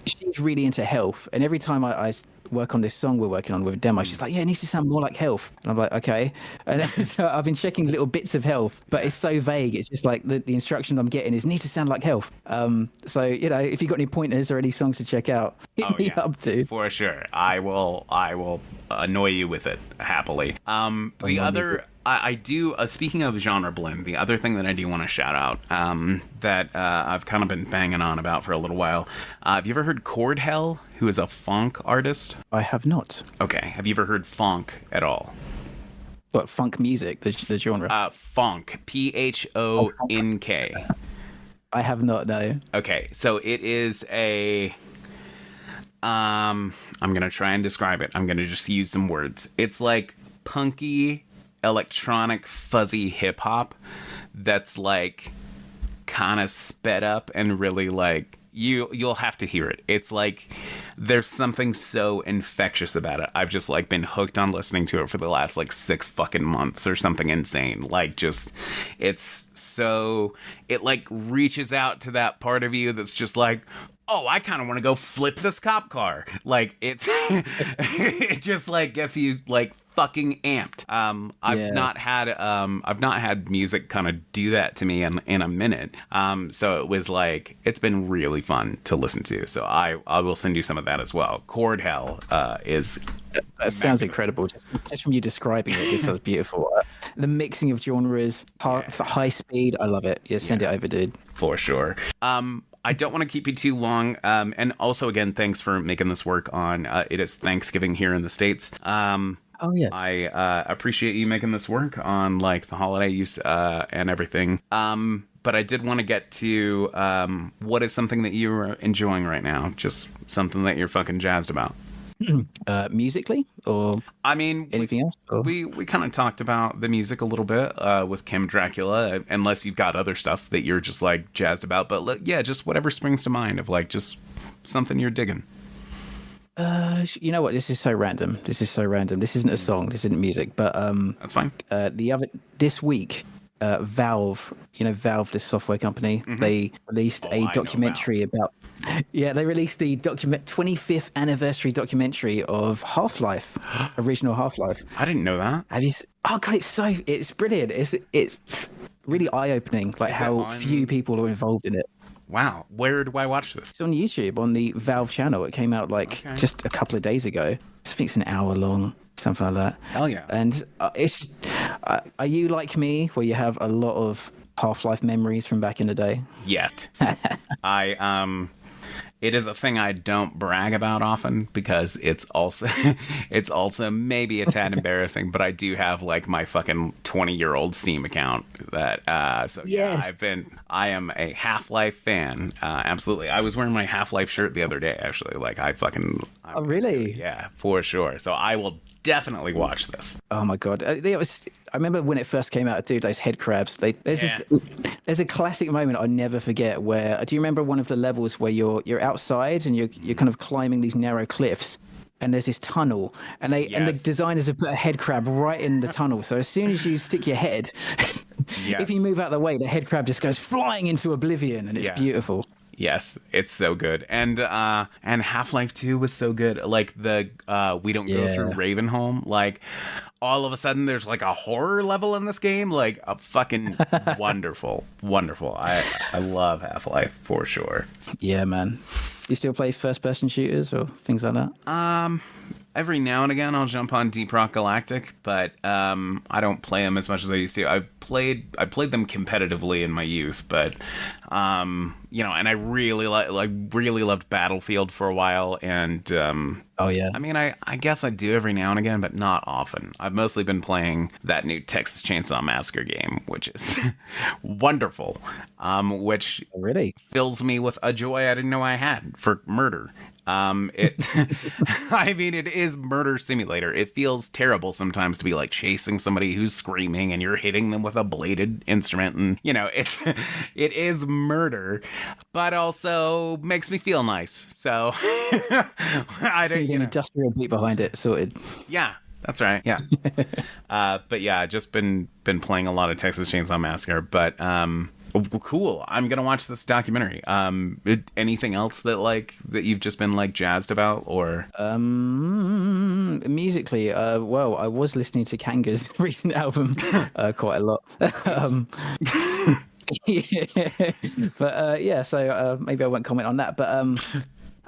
C: she's really into Health, and every time I work on this song we're working on with a demo, she's like, it needs to sound more like Health. And I'm like, okay. And so I've been checking little bits of Health, but it's so vague. It's just like the instruction I'm getting is need to sound like Health. So if you've got any pointers or any songs to check out, hit me up, dude.
B: For sure. I will annoy you with it happily. The other I do, speaking of genre blend, the other thing that I do want to shout out that I've kind of been banging on about for a little while. Have you ever heard Chord Hell, who is a funk artist?
C: I have not.
B: Okay. Have you ever heard funk at all?
C: What, funk music, the genre?
B: Funk, Phonk.
C: I have not, no.
B: Okay, so it is a... I'm going to try and describe it. I'm going to just use some words. It's like punky, electronic, fuzzy hip-hop that's like kind of sped up and really like... You'll have to hear it. It's like there's something so infectious about it. I've just like been hooked on listening to it for the last like 6 fucking months or something insane. Like just it's so it like reaches out to that part of you that's just like, oh, I kind of want to go flip this cop car. Like it's it just like gets you like fucking amped. I've not had music kind of do that to me in a minute. So it was like it's been really fun to listen to. So I will send you some of that as well. Chord Hell is
C: that sounds incredible. Just from you describing it, it sounds beautiful. The mixing of genres, high speed, I love it. Send it over, dude.
B: For sure. I don't want to keep you too long. And also, again, thanks for making this work on. It is Thanksgiving here in the States.
C: Oh yeah,
B: I appreciate you making this work on like the holidays and everything. But I did want to get to what is something that you're enjoying right now, just something that you're fucking jazzed about.
C: Musically, or
B: I mean,
C: anything else? Or?
B: We kind of talked about the music a little bit with Kim Dracula, unless you've got other stuff that you're just like jazzed about. But just whatever springs to mind of like just something you're digging.
C: You know what? This is so random. This isn't a song. This isn't music. But
B: that's fine.
C: This week, Valve, Valve, this software company, they released a documentary about. Yeah, they released the 25th anniversary documentary of Half-Life, original Half-Life.
B: I didn't know that.
C: Have you? Oh god, it's brilliant. It's really eye-opening, like how few people are involved in it.
B: Wow. Where do I watch this?
C: It's on YouTube, on the Valve channel. It came out just a couple of days ago. I think it's an hour long, something like that.
B: Hell yeah.
C: And it's... are you like me, where you have a lot of Half-Life memories from back in the day?
B: Yet. It is a thing I don't brag about often because it's also maybe a tad embarrassing, but I do have like my fucking 20-year-old Steam account that I am a Half-Life fan. Absolutely. I was wearing my Half-Life shirt the other day actually. Like
C: oh really?
B: Yeah, for sure. So I will definitely watch this.
C: Oh my god. I remember when it first came out, dude, those head crabs. There's a classic moment I never forget where, do you remember one of the levels where you're outside and you're kind of climbing these narrow cliffs and there's this tunnel and the designers have put a head crab right in the tunnel. So as soon as you stick your head, if you move out of the way, the head crab just goes flying into oblivion and it's beautiful.
B: Yes, it's so good. And Half-Life 2 was so good. Like the we don't go through Ravenholm. Like all of a sudden there's like a horror level in this game. Like a fucking wonderful. I love Half-Life for sure.
C: Yeah, man. Do you still play first person shooters or things like that?
B: Every now and again I'll jump on Deep Rock Galactic, but I don't play them as much as I used to. I played them competitively in my youth, but you know, and I really really loved Battlefield for a while, and
C: oh yeah.
B: I mean, I guess I do every now and again, but not often. I've mostly been playing that new Texas Chainsaw Massacre game, which is wonderful, which
C: really
B: fills me with a joy I didn't know I had for murder. I mean, it is murder simulator. It feels terrible sometimes to be like chasing somebody who's screaming and you're hitting them with a bladed instrument, and you know, it is murder, but also makes me feel nice. So I don't,
C: an industrial beat behind it, sorted.
B: Yeah. That's right. Yeah. But yeah, just been playing a lot of Texas Chainsaw Massacre, but cool. I'm gonna watch this documentary. Anything else that you've just been like jazzed about, or
C: musically? Well, I was listening to Kanga's recent album quite a lot. Yeah. But yeah, so maybe I won't comment on that. But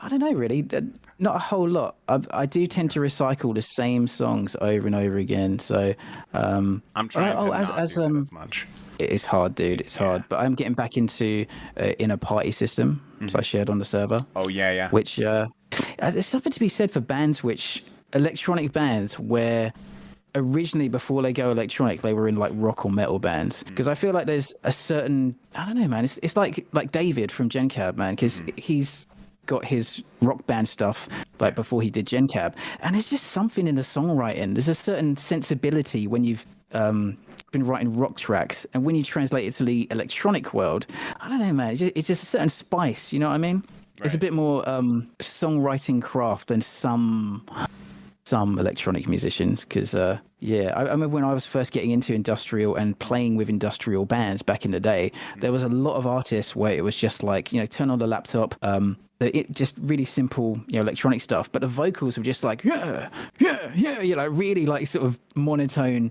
C: I don't know, really. Not a whole lot. I do tend to recycle the same songs over and over again. So
B: I'm trying to not do that as much.
C: It's hard, dude. It's hard. But I'm getting back into in a party system, so I shared on the server.
B: Oh yeah.
C: Which there's something to be said for bands, electronic bands, where originally before they go electronic, they were in like rock or metal bands. Because I feel like there's a certain, I don't know, man. It's like David from genCAB, man, because he's got his rock band stuff like before he did genCAB, and there's just something in the songwriting. There's a certain sensibility when you've been writing rock tracks, and when you translate it to the electronic world, I don't know, man, it's just a certain spice, you know what I mean? Right. It's a bit more songwriting craft than some electronic musicians, because I remember when I was first getting into industrial and playing with industrial bands back in the day, there was a lot of artists where it was just like, you know, turn on the laptop, it just really simple, you know, electronic stuff, but the vocals were just like, yeah, you know, really like sort of monotone,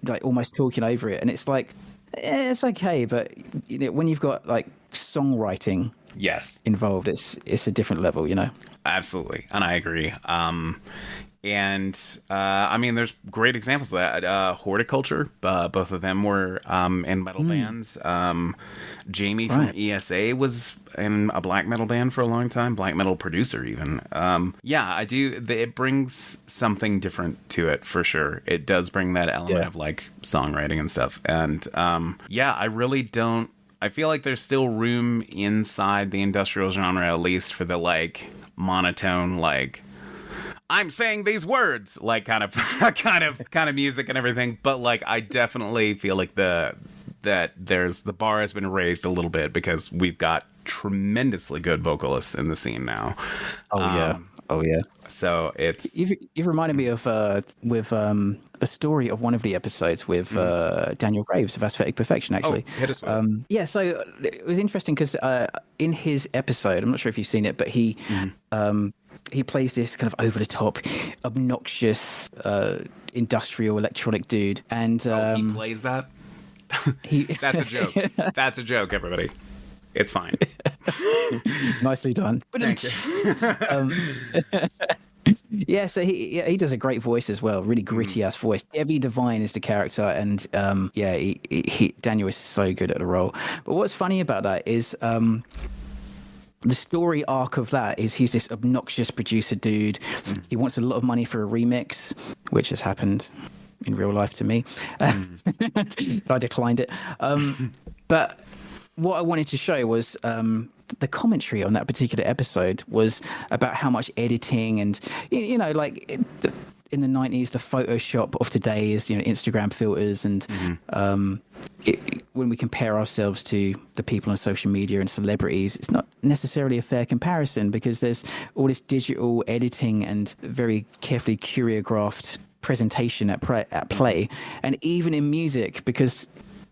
C: like almost talking over it. And it's like, it's okay, but you know, when you've got like songwriting involved, it's a different level, you know.
B: Absolutely, and I agree. And I mean, there's great examples of that. Horticulture, both of them were in metal bands. Jamie from ESA was in a black metal band for a long time, black metal producer even. I do. It brings something different to it for sure. It does bring that element of like songwriting and stuff. And I really don't. I feel like there's still room inside the industrial genre, at least, for the like monotone, like, I'm saying these words, like kind of music and everything. But like, I definitely feel like the bar has been raised a little bit, because we've got tremendously good vocalists in the scene now. Oh yeah. So
C: you've reminded me of with a story of one of the episodes with Daniel Graves of Aesthetic Perfection, actually.
B: Oh, hit us with
C: so it was interesting because in his episode, I'm not sure if you've seen it, but he plays this kind of over-the-top, obnoxious, industrial electronic dude. And
B: he plays that? That's a joke. That's a joke, everybody. It's fine.
C: Nicely done.
B: Thank you.
C: So he does a great voice as well, really gritty ass voice. Debbie Divine is the character, and Daniel is so good at the role. But what's funny about that is the story arc of that is he's this obnoxious producer dude. He wants a lot of money for a remix, which has happened in real life to me. I declined it. But what I wanted to show was the commentary on that particular episode was about how much editing and, you know, like in the 90s, the Photoshop of today is, you know, Instagram filters. And when we compare ourselves to the people on social media and celebrities, it's not necessarily a fair comparison, because there's all this digital editing and very carefully choreographed presentation at play. And even in music, because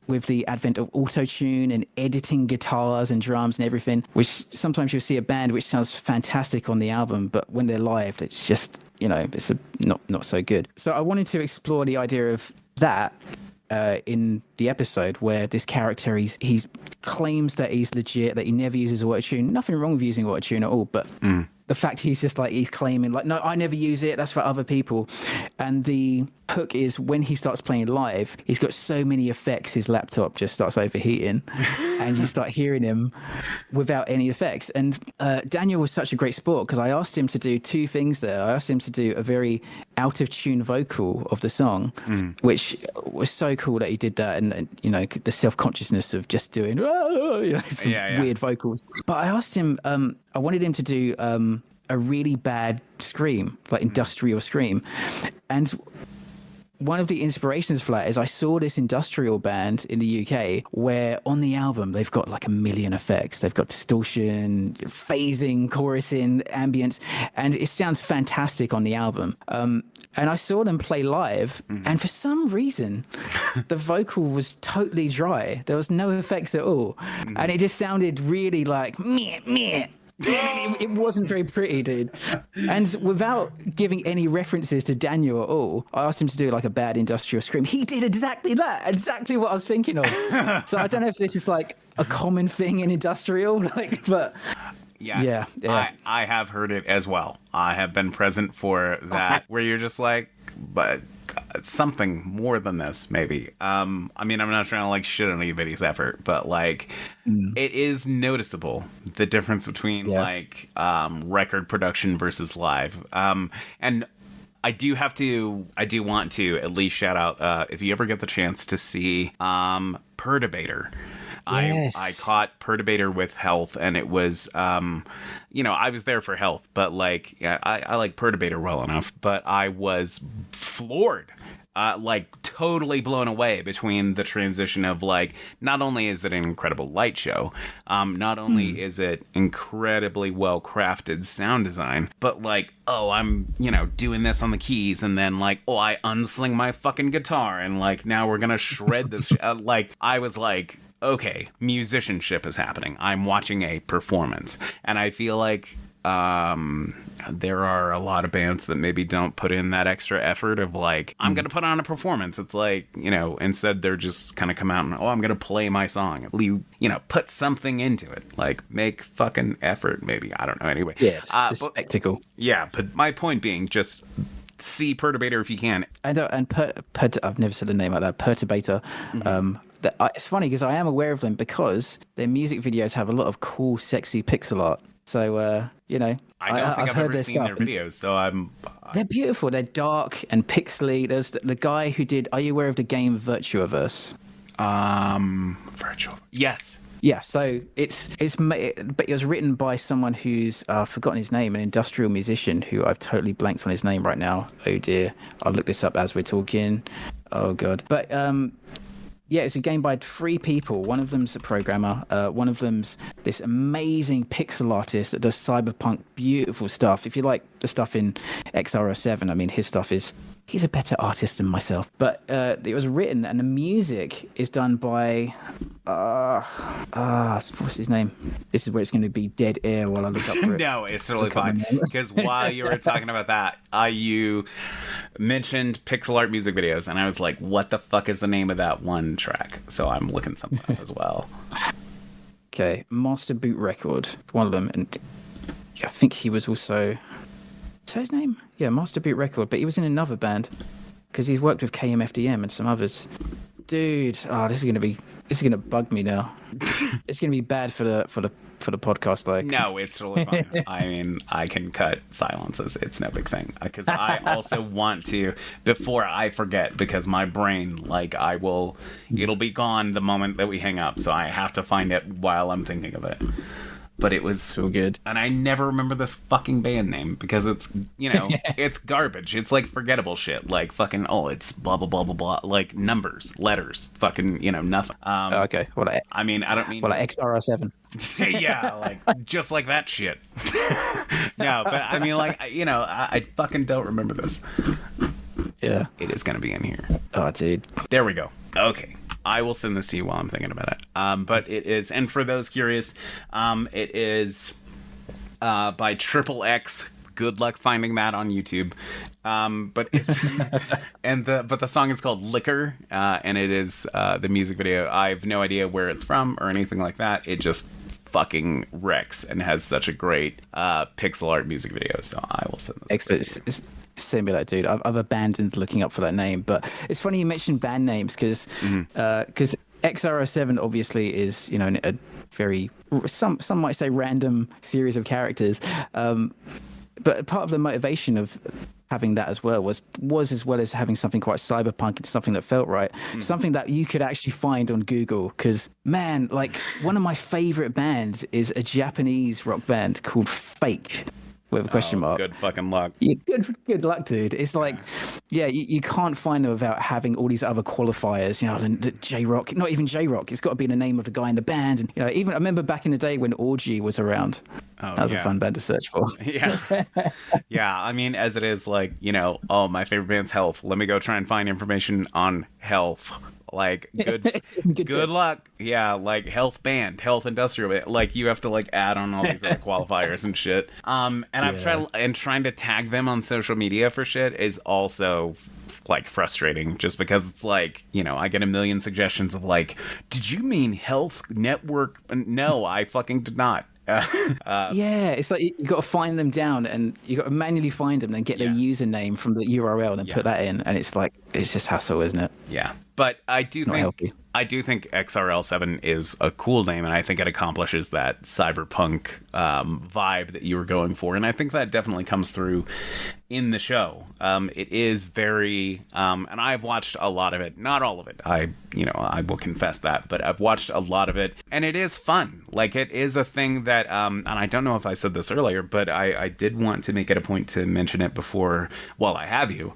C: with the advent of auto-tune and editing guitars and drums and everything, which sometimes you'll see a band which sounds fantastic on the album, but when they're live, it's just, it's not so good. So I wanted to explore the idea of that in the episode, where this character, he claims that he's legit, that he never uses auto-tune. Nothing wrong with using auto-tune at all, but the fact he's just like, he's claiming like, no, I never use it, that's for other people. And the hook is when he starts playing live, he's got so many effects, his laptop just starts overheating and you start hearing him without any effects. And Daniel was such a great sport, because I asked him to do two things there. I asked him to do a very out of tune vocal of the song, which was so cool that he did that. And the self-consciousness of just doing some weird vocals. But I asked him, I wanted him to do a really bad scream, like industrial scream. And one of the inspirations for that is I saw this industrial band in the UK where on the album they've got like a million effects. They've got distortion, phasing, chorusing, ambience, and it sounds fantastic on the album. And I saw them play live, and for some reason, the vocal was totally dry. There was no effects at all. And it just sounded really like, meh, meh. It wasn't very pretty, dude. And without giving any references to Daniel at all, I asked him to do like a bad industrial scream. He did exactly that, exactly what I was thinking of. So I don't know if this is like a common thing in industrial, but yeah.
B: I have heard it as well. I have been present for that, where you're just like, but something more than this, maybe. I'm not trying to like shit on anybody's effort, but like it is noticeable, the difference between like record production versus live. And I do want to at least shout out, if you ever get the chance to see Perturbator.
C: Yes.
B: I caught Perturbator with Health, and it was, I was there for Health, but like, I like Perturbator well enough, but I was floored, like totally blown away between the transition of like, not only is it an incredible light show, not only is it incredibly well crafted sound design, but like, oh, I'm, doing this on the keys, and then like, oh, I unsling my fucking guitar, and like, now we're gonna shred this. Like, I was like, okay, musicianship is happening. I'm watching a performance. And I feel like there are a lot of bands that maybe don't put in that extra effort of like, I'm going to put on a performance. It's like, instead they're just kind of come out and, I'm going to play my song. Put something into it. Like, make fucking effort, maybe. I don't know. Anyway.
C: Yeah, it's the spectacle.
B: Yeah, but my point being, just see Perturbator if you can.
C: I know, and I've never said a name like that. Perturbator. It's funny because I am aware of them because their music videos have a lot of cool, sexy pixel art. So,
B: I don't think I've ever seen their videos, so
C: they're beautiful. They're dark and pixely. There's the guy who did. Are you aware of the game Virtuaverse?
B: Yes.
C: Yeah, so but it was written by someone who's forgotten his name, an industrial musician who I've totally blanked on his name right now. Oh dear, I'll look this up as we're talking. Oh god, but yeah, it's a game by 3 people. One of them's a programmer. One of them's this amazing pixel artist that does cyberpunk, beautiful stuff. If you like the stuff in X-RL7, his stuff is... He's a better artist than myself. But it was written, and the music is done by... what's his name? This is where it's going to be dead air while I look up for it.
B: No, it's totally fine. Because while you were talking about that, you mentioned pixel art music videos, and I was like, what the fuck is the name of that one track? So I'm looking something up as well.
C: Okay, Master Boot Record, one of them. And I think he was also... Is that his name? Yeah, Master Boot Record, but he was in another band because he's worked with KMFDM and some others. Dude, this is gonna bug me now. It's gonna be bad for the podcast, though.
B: No, it's totally fine. I can cut silences. It's no big thing because I also want to, before I forget, because my brain, it'll be gone the moment that we hang up, so I have to find it while I'm thinking of it. But it was
C: so good.
B: And I never remember this fucking band name because it's, it's garbage. It's like forgettable shit. Like fucking, it's blah, blah, blah, blah, blah. Like numbers, letters, fucking, nothing.
C: Okay.
B: I don't mean...
C: X-RL7.
B: Yeah, just like that shit. No, but I fucking don't remember this.
C: Yeah.
B: It is going to be in here.
C: Oh, dude.
B: There we go. Okay. I will send this to you while I'm thinking about it. But it is, and for those curious, it is by Triple X. Good luck finding that on YouTube. But it's but the song is called Liquor, and it is the music video. I have no idea where it's from or anything like that. It just fucking wrecks and has such a great pixel art music video. So I will send this.
C: Excellent. Send me that, dude. I've abandoned looking up for that name, but it's funny you mentioned band names because X-RL7 obviously is, you know, a very, some might say random series of characters. But part of the motivation of having that as well was as well as having something quite cyberpunk and something that felt right, something that you could actually find on Google. Because, man, like, one of my favorite bands is a Japanese rock band called Fake. With a question mark.
B: Good fucking luck.
C: Yeah, good luck, dude. It's like, you can't find them without having all these other qualifiers. You know, the J-Rock, not even J-Rock. It's got to be the name of the guy in the band. And, you know, even I remember back in the day when Orgy was around. That was a fun band to search for.
B: Yeah. Yeah. I mean, as it is, like, you know, my favorite band's Health. Let me go try and find information on Health. Like, good luck. Yeah, like Health band, Health industrial band. Like, you have to like add on all these other qualifiers and shit. And I've trying to tag them on social media for shit is also like frustrating, just because it's like, you know, I get a million suggestions of like, did you mean Health Network? No, I fucking did not.
C: It's like you got to find them down and you got to manually find them, then get their username from the URL and then put that in, and it's like, it's just hassle, isn't it?
B: Yeah, but I do think X-RL7 is a cool name, and I think it accomplishes that cyberpunk vibe that you were going for, and I think that definitely comes through in the show. It is very, and I've watched a lot of it, not all of it. I will confess that, but I've watched a lot of it, and it is fun. Like, it is a thing that, and I don't know if I said this earlier, but I did want to make it a point to mention it before while I have you.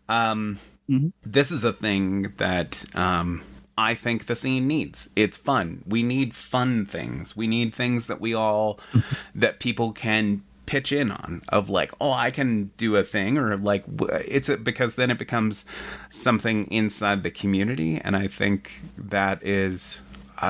B: This is a thing that I think the scene needs. It's fun. We need fun things. We need things that that people can pitch in on, of like, oh, I can do a thing, or like, because then it becomes something inside the community. And I think that is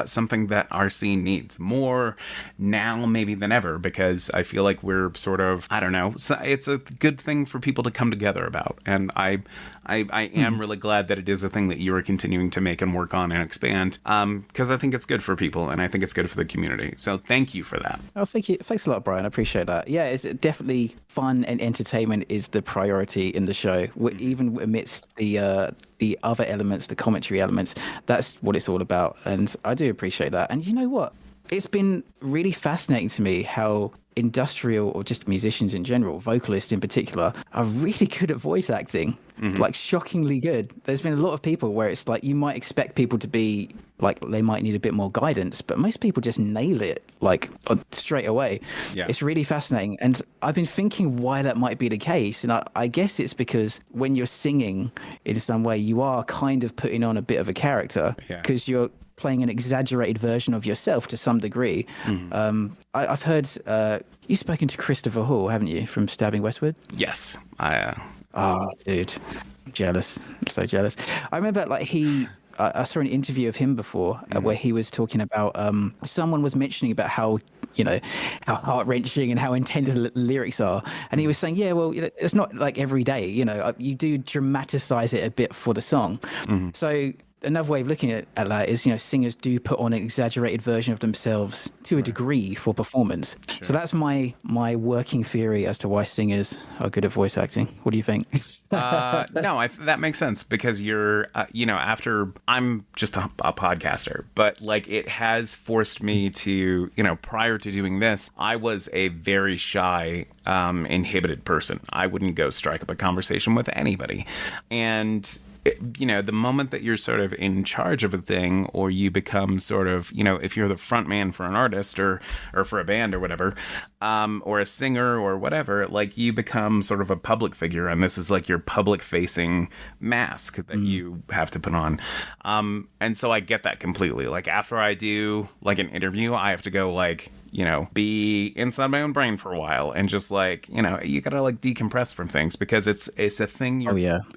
B: something that our scene needs more now maybe than ever, because I feel like we're sort of, I don't know, so it's a good thing for people to come together about. And I am really glad that it is a thing that you are continuing to make and work on and expand, because I think it's good for people and I think it's good for the community. So thank you for that.
C: Oh, thank you. Thanks a lot, Brian. I appreciate that. Yeah, it's definitely fun, and entertainment is the priority in the show. Even amidst the other elements, the commentary elements, that's what it's all about. And I do appreciate that. And you know what? It's been really fascinating to me how industrial, or just musicians in general, vocalists in particular, are really good at voice acting. Like, shockingly good. There's been a lot of people where it's like, you might expect people to be like, they might need a bit more guidance, but most people just nail it like straight away. Yeah. It's really fascinating. And I've been thinking why that might be the case. And I guess it's because when you're singing in some way, you are kind of putting on a bit of a character, because you're playing an exaggerated version of yourself to some degree. I've heard you've spoken to Christopher Hall, haven't you, from Stabbing Westward?
B: Yes.
C: Oh, dude, I'm jealous. I'm so jealous. I remember, like, I saw an interview of him before where he was talking about, someone was mentioning about how, you know, how heart-wrenching and how intense the lyrics are. And he was saying, yeah, well, you know, it's not like every day, you know, you do dramatize it a bit for the song. So another way of looking at that is, you know, singers do put on an exaggerated version of themselves to a degree for performance. Sure. So that's my working theory as to why singers are good at voice acting. What do you think?
B: No, that makes sense, because you're, you know, after, I'm just a podcaster, but like, it has forced me to, you know, prior to doing this, I was a very shy, inhibited person. I wouldn't go strike up a conversation with anybody. And you know, the moment that you're sort of in charge of a thing, or you become sort of, you know, if you're the front man for an artist or for a band or whatever, or a singer or whatever, like, you become sort of a public figure, and this is like your public facing mask that you have to put on. And so I get that completely. Like, after I do like an interview, I have to go, like, you know, be inside my own brain for a while and just, like, you know, you gotta like decompress from things, because it's a thing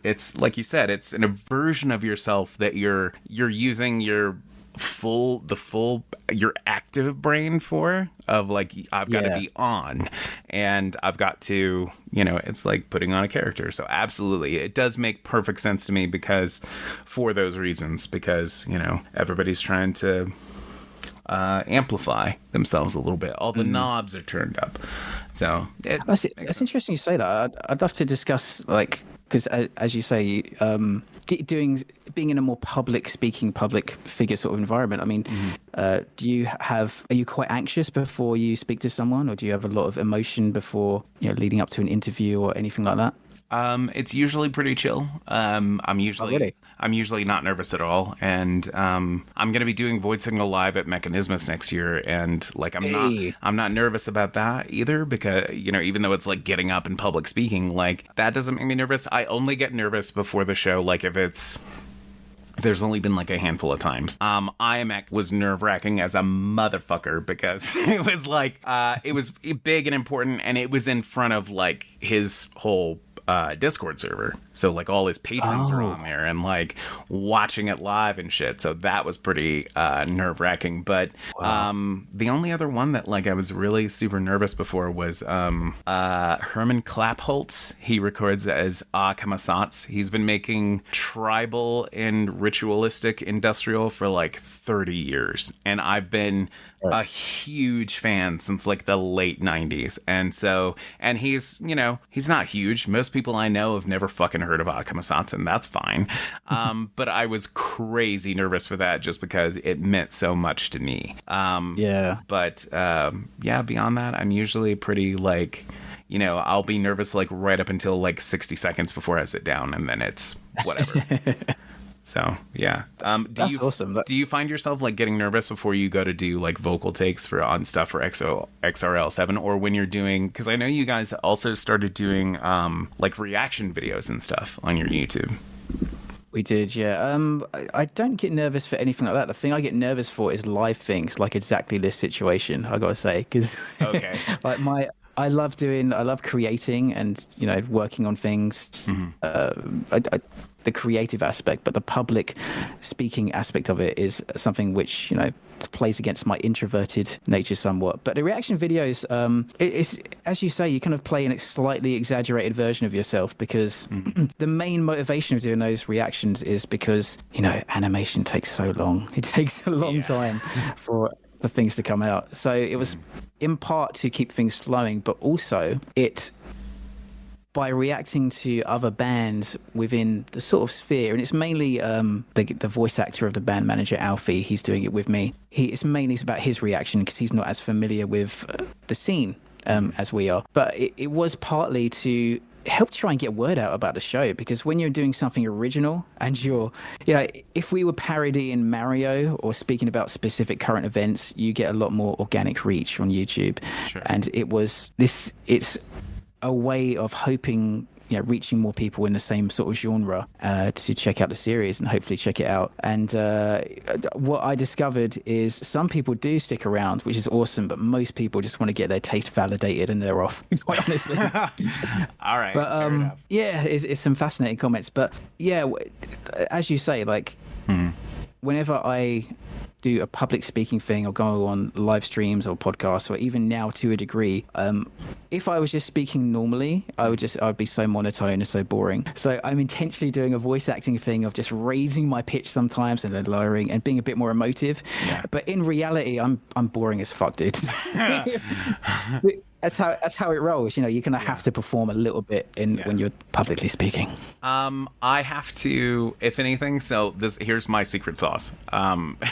B: it's like you said, it's a version of yourself that you're using your the full your active brain for, of like, I've got to be on, and I've got to, it's like putting on a character. So absolutely, it does make perfect sense to me, because for those reasons, because everybody's trying to amplify themselves a little bit. All the knobs are turned up. So
C: that's interesting you say that. I'd love to discuss, like, because as you say, being in a more public figure sort of environment. I mean, are you quite anxious before you speak to someone, or do you have a lot of emotion before, leading up to an interview or anything like that?
B: It's usually pretty chill. I'm usually not nervous at all, and I'm going to be doing Void Signal live at Mechanismus next year, and like I'm not nervous about that either, because even though it's like getting up and public speaking, like that doesn't make me nervous. I only get nervous before the show, like if there's only been like a handful of times. IMAC was nerve-wracking as a motherfucker, because it was like it was big and important, and it was in front of like his whole Discord server, so like all his patrons are on there, and like watching it live and shit. So that was pretty nerve-wracking. But the only other one that like I was really super nervous before was Herman Klappholtz. He records as Kamasats. He's been making tribal and ritualistic industrial for like 30 years, and I've been a huge fan since like the late 90s. And he's not huge. Most people I know have never fucking heard of Akamasats, and that's fine. But I was crazy nervous for that, just because it meant so much to me. But beyond that, I'm usually pretty like, I'll be nervous like right up until like 60 seconds before I sit down, and then it's whatever. So yeah,
C: that's awesome.
B: Do you find yourself like getting nervous before you go to do like vocal takes on stuff for X-RL7, or when you're doing? Because I know you guys also started doing like reaction videos and stuff on your YouTube.
C: We did, yeah. I don't get nervous for anything like that. The thing I get nervous for is live things, like exactly this situation, I gotta say, because like I love creating and working on things. The creative aspect, but the public speaking aspect of it is something which plays against my introverted nature somewhat. But the reaction videos, it's, as you say, you kind of play a slightly exaggerated version of yourself, because the main motivation of doing those reactions is because animation takes so long. It takes a long time for things to come out. So it was in part to keep things flowing, but also by reacting to other bands within the sort of sphere, and it's mainly the voice actor of the band manager, Alfie, he's doing it with me. It's mainly about his reaction, because he's not as familiar with the scene as we are. But it was partly to help try and get word out about the show, because when you're doing something original and if we were parodying Mario or speaking about specific current events, you get a lot more organic reach on YouTube.
B: Sure.
C: And it's a way of hoping, reaching more people in the same sort of genre to check out the series and hopefully check it out. And what I discovered is some people do stick around, which is awesome, but most people just want to get their taste validated and they're off, quite honestly.
B: All right.
C: But
B: fair enough.
C: yeah, it's some fascinating comments. But yeah, as you say, like whenever I do a public speaking thing or go on live streams or podcasts, or even now to a degree, if I was just speaking normally, I'd be so monotone and so boring. So I'm intentionally doing a voice acting thing of just raising my pitch sometimes and then lowering and being a bit more emotive. Yeah. But in reality, I'm boring as fuck, dude. That's how it rolls. You're gonna have to perform a little bit when you're publicly speaking.
B: I have to, if anything. So here's my secret sauce.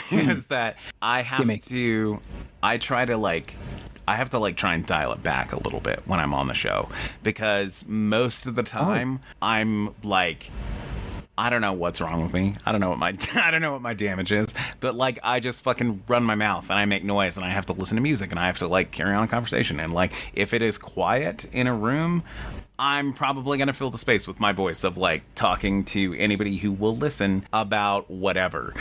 B: Is that I have to. I have to try and dial it back a little bit when I'm on the show, because most of the time I'm like, I don't know what's wrong with me. I don't know what my damage is, but I just fucking run my mouth and I make noise and I have to listen to music and I have to carry on a conversation. And if it is quiet in a room, I'm probably going to fill the space with my voice of talking to anybody who will listen about whatever.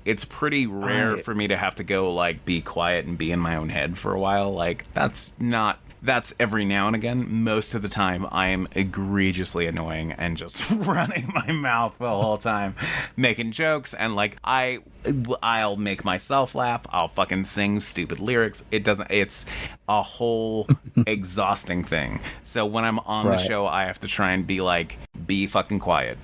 B: It's pretty rare for me to have to go be quiet and be in my own head for a while. That's not that's every now and again. Most of the time, I am egregiously annoying and just running my mouth the whole time, making jokes, and like I'll make myself laugh. I'll fucking sing stupid lyrics. It's a whole exhausting thing. So when I'm on the show, I have to try and be fucking quiet.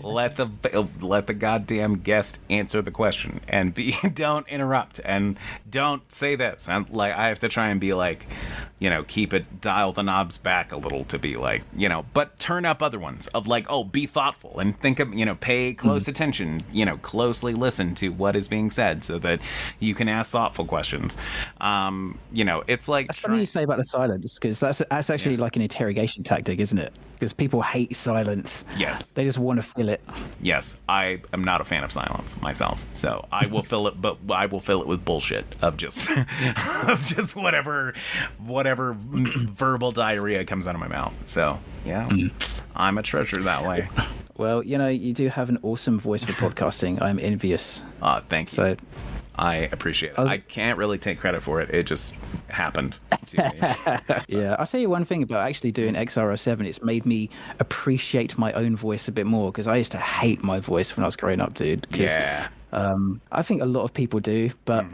B: Let the goddamn guest answer the question, and don't interrupt, and don't say this. And like I have to try and be like, keep it, dial the knobs back a little to be like, but turn up other ones of like, oh, be thoughtful and think of, pay close attention, closely listen to what is being said so that you can ask thoughtful questions. It's like
C: that's funny you say about the silence, because that's actually like an interrogation tactic, isn't it? Because people hate silence.
B: Yes.
C: They just want to fill it.
B: Yes, I am not a fan of silence myself, so I will fill it, but I will fill it with bullshit of just whatever verbal diarrhea comes out of my mouth. So yeah, I'm a treasure that way.
C: Well, you do have an awesome voice for podcasting. I'm envious.
B: Thank you.
C: So
B: I appreciate it. I can't really take credit for it. It just happened to me.
C: Yeah, I'll tell you one thing about actually doing X-RL7. It's made me appreciate my own voice a bit more, because I used to hate my voice when I was growing up, dude.
B: Yeah.
C: I think a lot of people do, but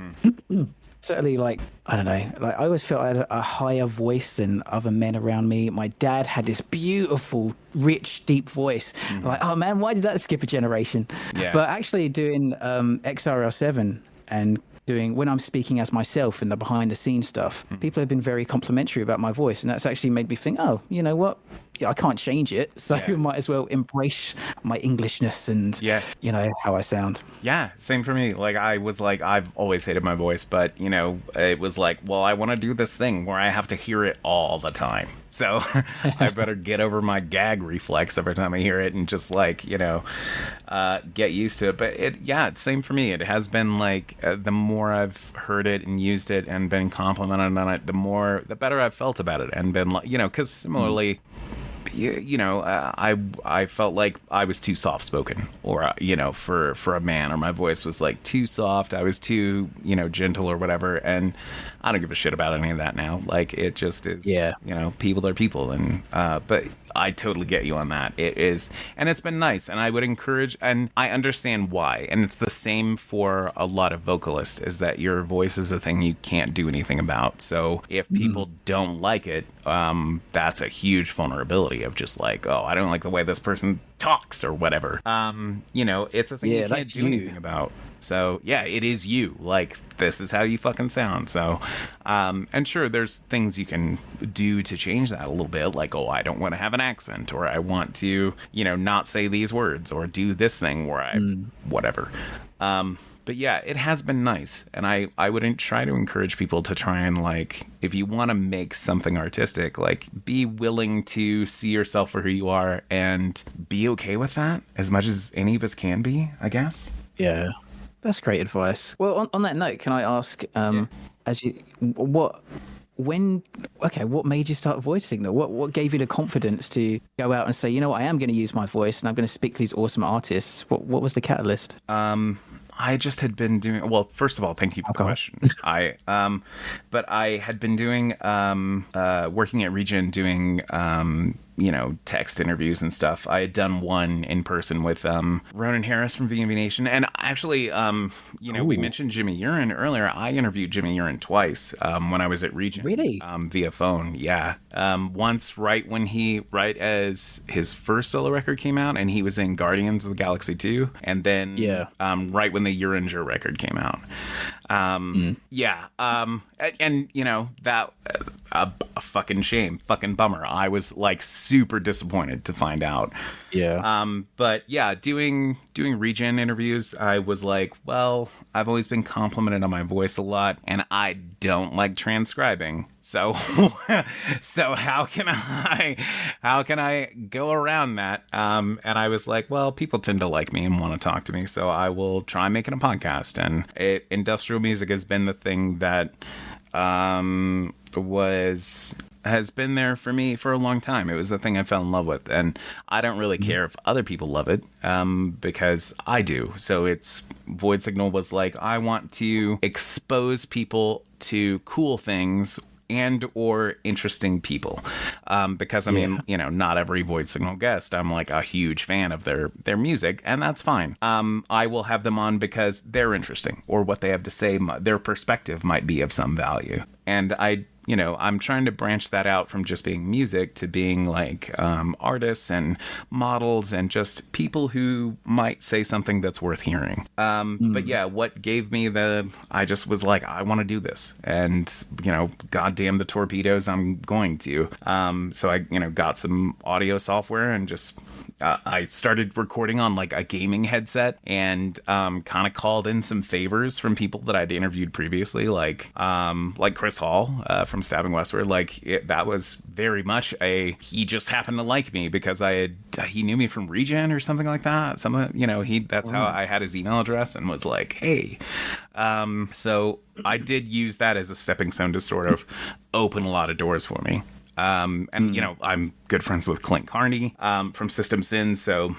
C: certainly, like, I don't know, like I always felt I had a higher voice than other men around me. My dad had this beautiful, rich, deep voice. Like, oh man, why did that skip a generation?
B: Yeah.
C: But actually doing XRL7 and doing when I'm speaking as myself in the behind the scenes stuff, people have been very complimentary about my voice, and that's actually made me think, oh, you know what? Yeah, I can't change it, so might as well embrace my Englishness and how I sound.
B: Yeah, same for me. Like I was like, I've always hated my voice, but it was like, well, I want to do this thing where I have to hear it all the time. So I better get over my gag reflex every time I hear it and just like, get used to it. But it's same for me. It has been like the more I've heard it and used it and been complimented on it, the better I've felt about it, and been like, because similarly, I felt like I was too soft spoken, or for a man, or my voice was like too soft. I was too gentle or whatever, and I don't give a shit about any of that now. Like it just is. Yeah. People are people, and but I totally get you on that. It is, and it's been nice, and I would encourage, and I understand why, and it's the same for a lot of vocalists, is that your voice is a thing you can't do anything about. So if people don't like it, that's a huge vulnerability of just like, oh, I don't like the way this person talks or whatever. It's a thing you can't do anything about. So yeah, it is you. Like, this is how you fucking sound. So, and sure, there's things you can do to change that a little bit. Like, oh, I don't want to have an accent, or I want to, not say these words, or do this thing where I, whatever. But yeah, it has been nice. And I would try to encourage people to try and, like, if you want to make something artistic, like, be willing to see yourself for who you are and be okay with that as much as any of us can be, I guess.
C: Yeah. That's great advice. Well, on that note, can I ask, what made you start Voice Signal? What gave you the confidence to go out and say, I am going to use my voice and I'm going to speak to these awesome artists? What was the catalyst?
B: I just had been doing, well, first of all, thank you for the question. But I had been doing, working at Region, doing, text interviews and stuff. I had done one in person with Ronan Harris from VMV Nation. And actually, we mentioned Jimmy Urine earlier. I interviewed Jimmy Urine twice when I was at Region.
C: Really?
B: Via phone, yeah. Once right as his first solo record came out, and he was in Guardians of the Galaxy 2. And then right when the Uringer record came out. That a fucking shame, fucking bummer. I was like super disappointed to find out. But yeah, doing Regen interviews, I was like, well, I've always been complimented on my voice a lot, and I don't like transcribing. So how can I go around that? And I was like, well, people tend to like me and want to talk to me, so I will try making a podcast. And industrial music has been the thing that has been there for me for a long time. It was the thing I fell in love with, and I don't really care if other people love it, because I do. So Void Signal was like, I want to expose people to cool things and or interesting people. Because I mean, you know, not every Void Signal guest I'm like a huge fan of their music, and that's fine. I will have them on because they're interesting, or what they have to say, their perspective might be of some value. And I'm trying to branch that out from just being music to being like artists and models and just people who might say something that's worth hearing. But yeah, what gave me I just was like, I want to do this. And, you know, goddamn the torpedoes, I'm going to. So I, got some audio software and just... I started recording on like a gaming headset and kind of called in some favors from people that I'd interviewed previously, like Chris Hall from Stabbing Westward. That was very much he just happened to like me because he knew me from Regen or something like that. That's how I had his email address and was like, hey. So I did use that as a stepping stone to sort of open a lot of doors for me. I'm good friends with Clint Carney from System Sin. So,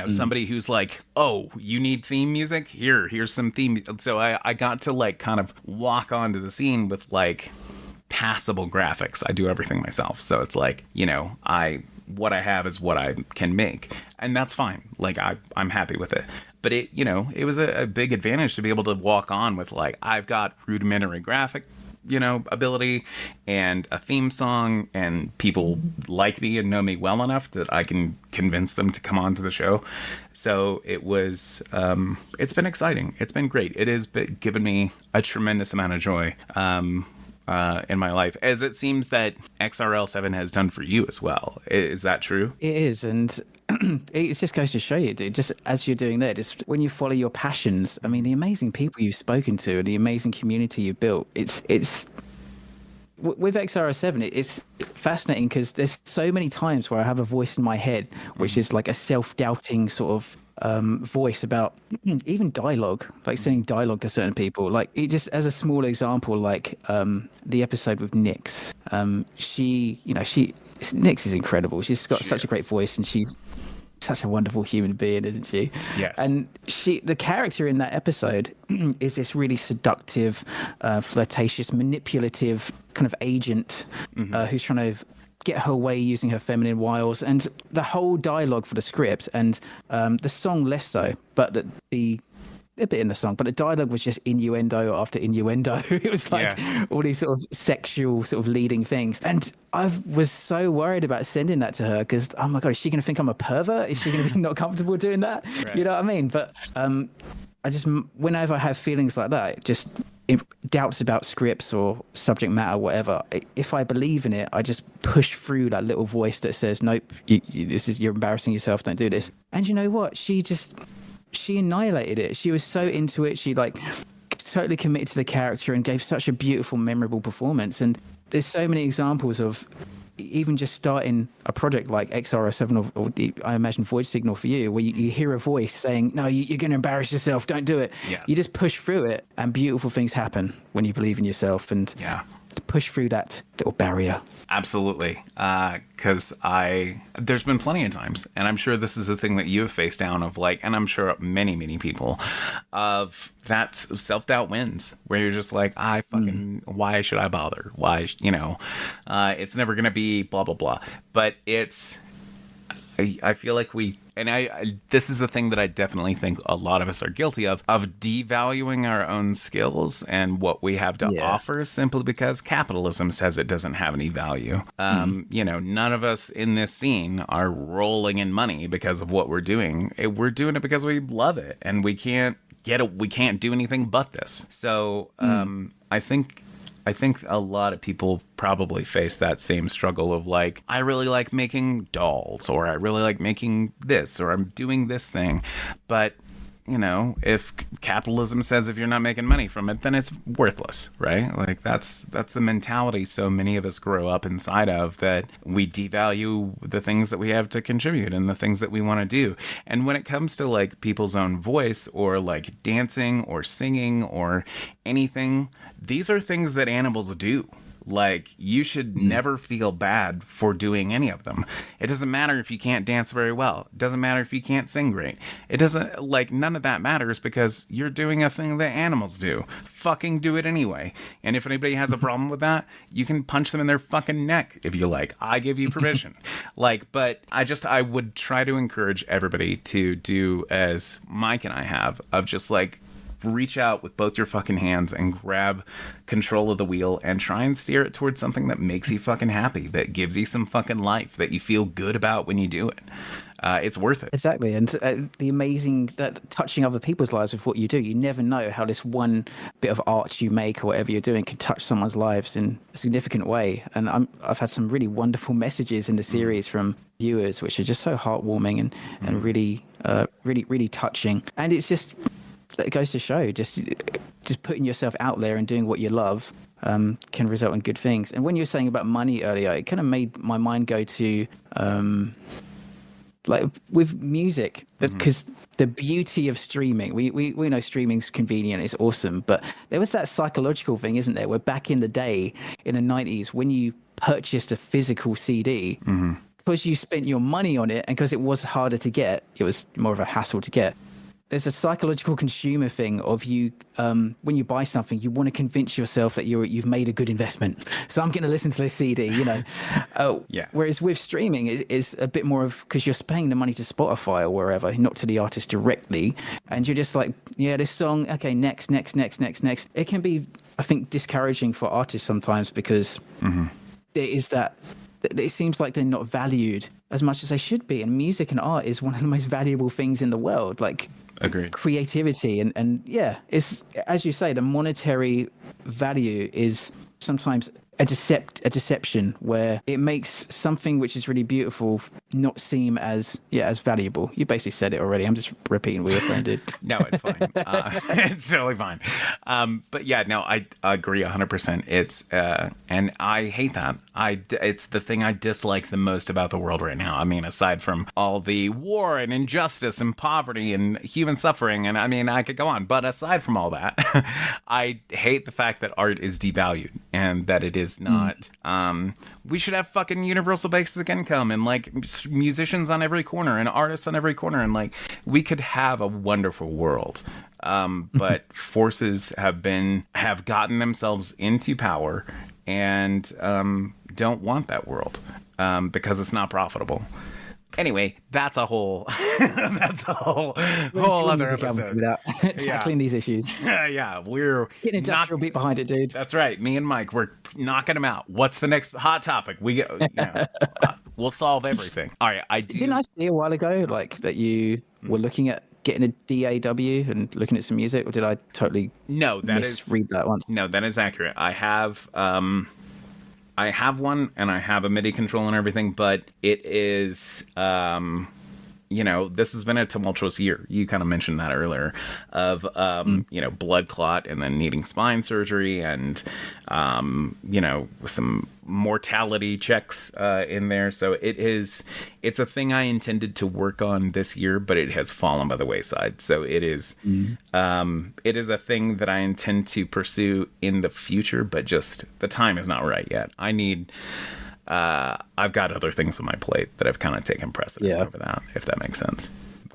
B: somebody who's like, oh, you need theme music? Here's some theme. So I got to like kind of walk onto the scene with like passable graphics. I do everything myself. So it's like, what I have is what I can make. And that's fine. Like I'm happy with it. But it was a big advantage to be able to walk on with like, I've got rudimentary graphic ability and a theme song, and people like me and know me well enough that I can convince them to come on to the show. So it was, it's been exciting. It's been great. It has given me a tremendous amount of joy, in my life, as it seems that X-RL7 has done for you as well. Is that true?
C: It is. And it just goes to show you, dude, just as you're doing there, just when you follow your passions, I mean, the amazing people you've spoken to and the amazing community you've built, it's with XRO7, it's fascinating because there's so many times where I have a voice in my head, which is like a self-doubting sort of voice about even dialogue, like sending dialogue to certain people. Like it just, as a small example, like the episode with Nyxx, Nyxx is incredible. She's got such a great voice, and she's such a wonderful human being, isn't she?
B: Yes.
C: And the character in that episode is this really seductive, flirtatious, manipulative kind of agent who's trying to get her way using her feminine wiles. And the whole dialogue for the script, and the song less so, but a bit in the song, but the dialogue was just innuendo after innuendo. It was like all these sort of sexual sort of leading things. And I was so worried about sending that to her because, oh my God, is she going to think I'm a pervert? Is she going to be not comfortable doing that? Right. You know what I mean? But I just, whenever I have feelings like that, doubts about scripts or subject matter, whatever, if I believe in it, I just push through that little voice that says, nope, you're embarrassing yourself, don't do this. And you know what? She annihilated it. She was so into it. She like totally committed to the character and gave such a beautiful, memorable performance. And there's so many examples of even just starting a project like XRO7 or I imagine Void Signal for you, where you hear a voice saying, no, you're going to embarrass yourself. Don't do it.
B: Yes.
C: You just push through it, and beautiful things happen when you believe in yourself and push through that little barrier.
B: Absolutely. Because there's been plenty of times, and I'm sure this is a thing that you have faced down of like, and I'm sure many, many people, of that self-doubt wins, where you're just like, why should I bother? Why, it's never going to be blah, blah, blah. But I feel like this is the thing that I definitely think a lot of us are guilty of devaluing our own skills and what we have to offer simply because capitalism says it doesn't have any value. None of us in this scene are rolling in money because of what we're doing. We're doing it because we love it, and we can't do anything but this. So I think a lot of people probably face that same struggle of like, I really like making dolls, or I really like making this, or I'm doing this thing. But, if capitalism says if you're not making money from it, then it's worthless, right? Like that's the mentality so many of us grow up inside of, that we devalue the things that we have to contribute and the things that we want to do. And when it comes to like people's own voice, or like dancing or singing or anything, these are things that animals do. Like, you should never feel bad for doing any of them. It doesn't matter if you can't dance very well. It doesn't matter if you can't sing great. It doesn't, like, none of that matters because you're doing a thing that animals do. Fucking do it anyway. And if anybody has a problem with that, you can punch them in their fucking neck if you like. I give you permission. Like, but I would try to encourage everybody to do as Mike and I have, of just like, reach out with both your fucking hands and grab control of the wheel and try and steer it towards something that makes you fucking happy, that gives you some fucking life, that you feel good about when you do it. It's worth it.
C: Exactly. And the amazing, that touching other people's lives with what you do, you never know how this one bit of art you make or whatever you're doing can touch someone's lives in a significant way. And I've had some really wonderful messages in the series from viewers, which are just so heartwarming and really, really touching. And it's just, it goes to show just putting yourself out there and doing what you love can result in good things. And when you were saying about money earlier, it kind of made my mind go to like with music, because the beauty of streaming, we know streaming's convenient, it's awesome, but there was that psychological thing, isn't there, where back in the day in the 90s when you purchased a physical CD, because you spent your money on it and because it was harder to get, it was more of a hassle to get. There's a psychological consumer thing of you, when you buy something, you want to convince yourself that you've made a good investment. So I'm going to listen to this CD, you know.
B: Yeah.
C: Whereas with streaming, is a bit more of, because you're paying the money to Spotify or wherever, not to the artist directly. And you're just like, yeah, this song, okay, next. It can be, I think, discouraging for artists sometimes because there is that, it seems like they're not valued as much as they should be. And music and art is one of the most valuable things in the world. Like,
B: agreed.
C: Creativity and yeah, it's, as you say, the monetary value is sometimes a deception where it makes something which is really beautiful not seem as valuable. You basically said it already. I'm just repeating what you're saying, dude.
B: No, it's fine. It's totally fine. But yeah, no, I agree 100%. It's and I hate that. It's the thing I dislike the most about the world right now. I mean, aside from all the war and injustice and poverty and human suffering, and I mean, I could go on. But aside from all that, I hate the fact that art is devalued and that it is not. We should have fucking universal basic income and like musicians on every corner and artists on every corner, and like we could have a wonderful world. But forces have gotten themselves into power and don't want that world because it's not profitable. Anyway, that's a whole whole other episode
C: without tackling these issues.
B: Yeah, we're
C: getting industrial beat behind it, dude.
B: That's right. Me and Mike, we're knocking them out. What's the next hot topic? We get, we'll solve everything. All right,
C: Didn't I see a while ago like that you were looking at getting a DAW and looking at some music, or did I totally misread that once? No,
B: that is accurate. I have one and I have a MIDI control and everything, but it is, this has been a tumultuous year. You kind of mentioned that earlier of, blood clot and then needing spine surgery and, some mortality checks in there. So it's a thing I intended to work on this year, but it has fallen by the wayside. So it is a thing that I intend to pursue in the future, but just the time is not right yet. I've got other things on my plate that I've kind of taken precedent over that, if that makes sense.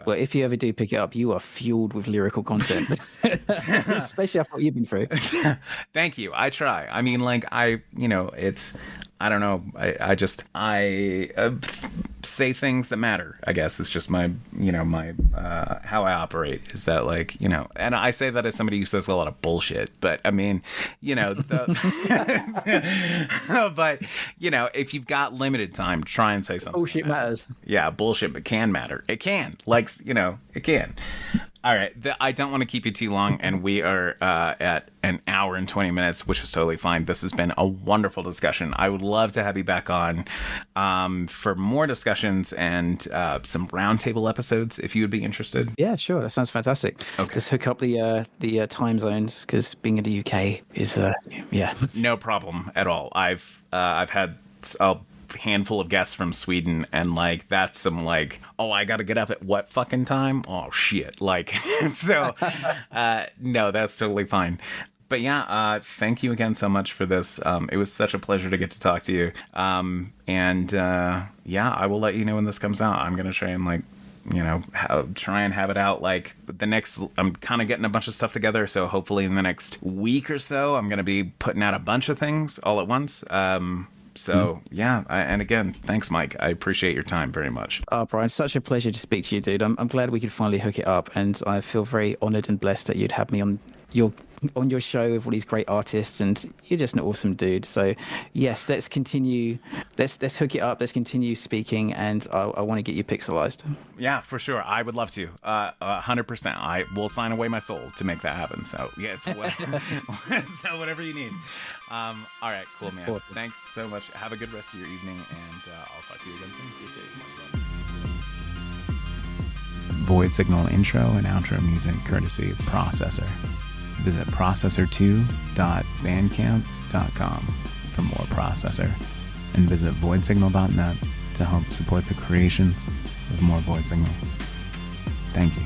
C: Well, if you ever do pick it up, you are fueled with lyrical content, especially after what you've been through.
B: Thank you. I try. I mean, like, it's, I don't know. I say things that matter, I guess. It's just my how I operate is that, like, and I say that as somebody who says a lot of bullshit, but I mean, but, if you've got limited time, try and say something.
C: Bullshit matters.
B: Yeah, bullshit, but can matter. It can. Like, it can. All right. I don't want to keep you too long, and we are at an hour and 20 minutes, which is totally fine. This has been a wonderful discussion. I would love to have you back on for more discussions and some roundtable episodes, if you would be interested.
C: Yeah, sure. That sounds fantastic. Okay. Just hook up the time zones, because being in the UK is,
B: No problem at all. I've had a handful of guests from Sweden, and like that's some like, oh, I gotta get up at what fucking time? Oh shit. Like, so no, that's totally fine. But yeah, thank you again so much for this. It was such a pleasure to get to talk to you. And yeah, I will let you know when this comes out. I'm gonna try and try and have it out like the next. I'm kind of getting a bunch of stuff together, so hopefully in the next week or so, I'm gonna be putting out a bunch of things all at once. So yeah, and again, thanks, Mike. I appreciate your time very much.
C: Oh, Brian, such a pleasure to speak to you, dude. I'm glad we could finally hook it up, and I feel very honored and blessed that you'd have me on your show with all these great artists, and you're just an awesome dude. So yes, let's continue. Let's hook it up. Let's continue speaking, and I want to get you pixelized.
B: Yeah, for sure. I would love to. 100%. I will sign away my soul to make that happen. So yeah, it's so whatever you need. All right, cool, man. Awesome. Thanks so much. Have a good rest of your evening, and I'll talk to you again soon. You too. Void Signal intro and outro music courtesy Processor. Visit processor2.bandcamp.com for more Processor, and visit voidsignal.net to help support the creation of more Void Signal. Thank you.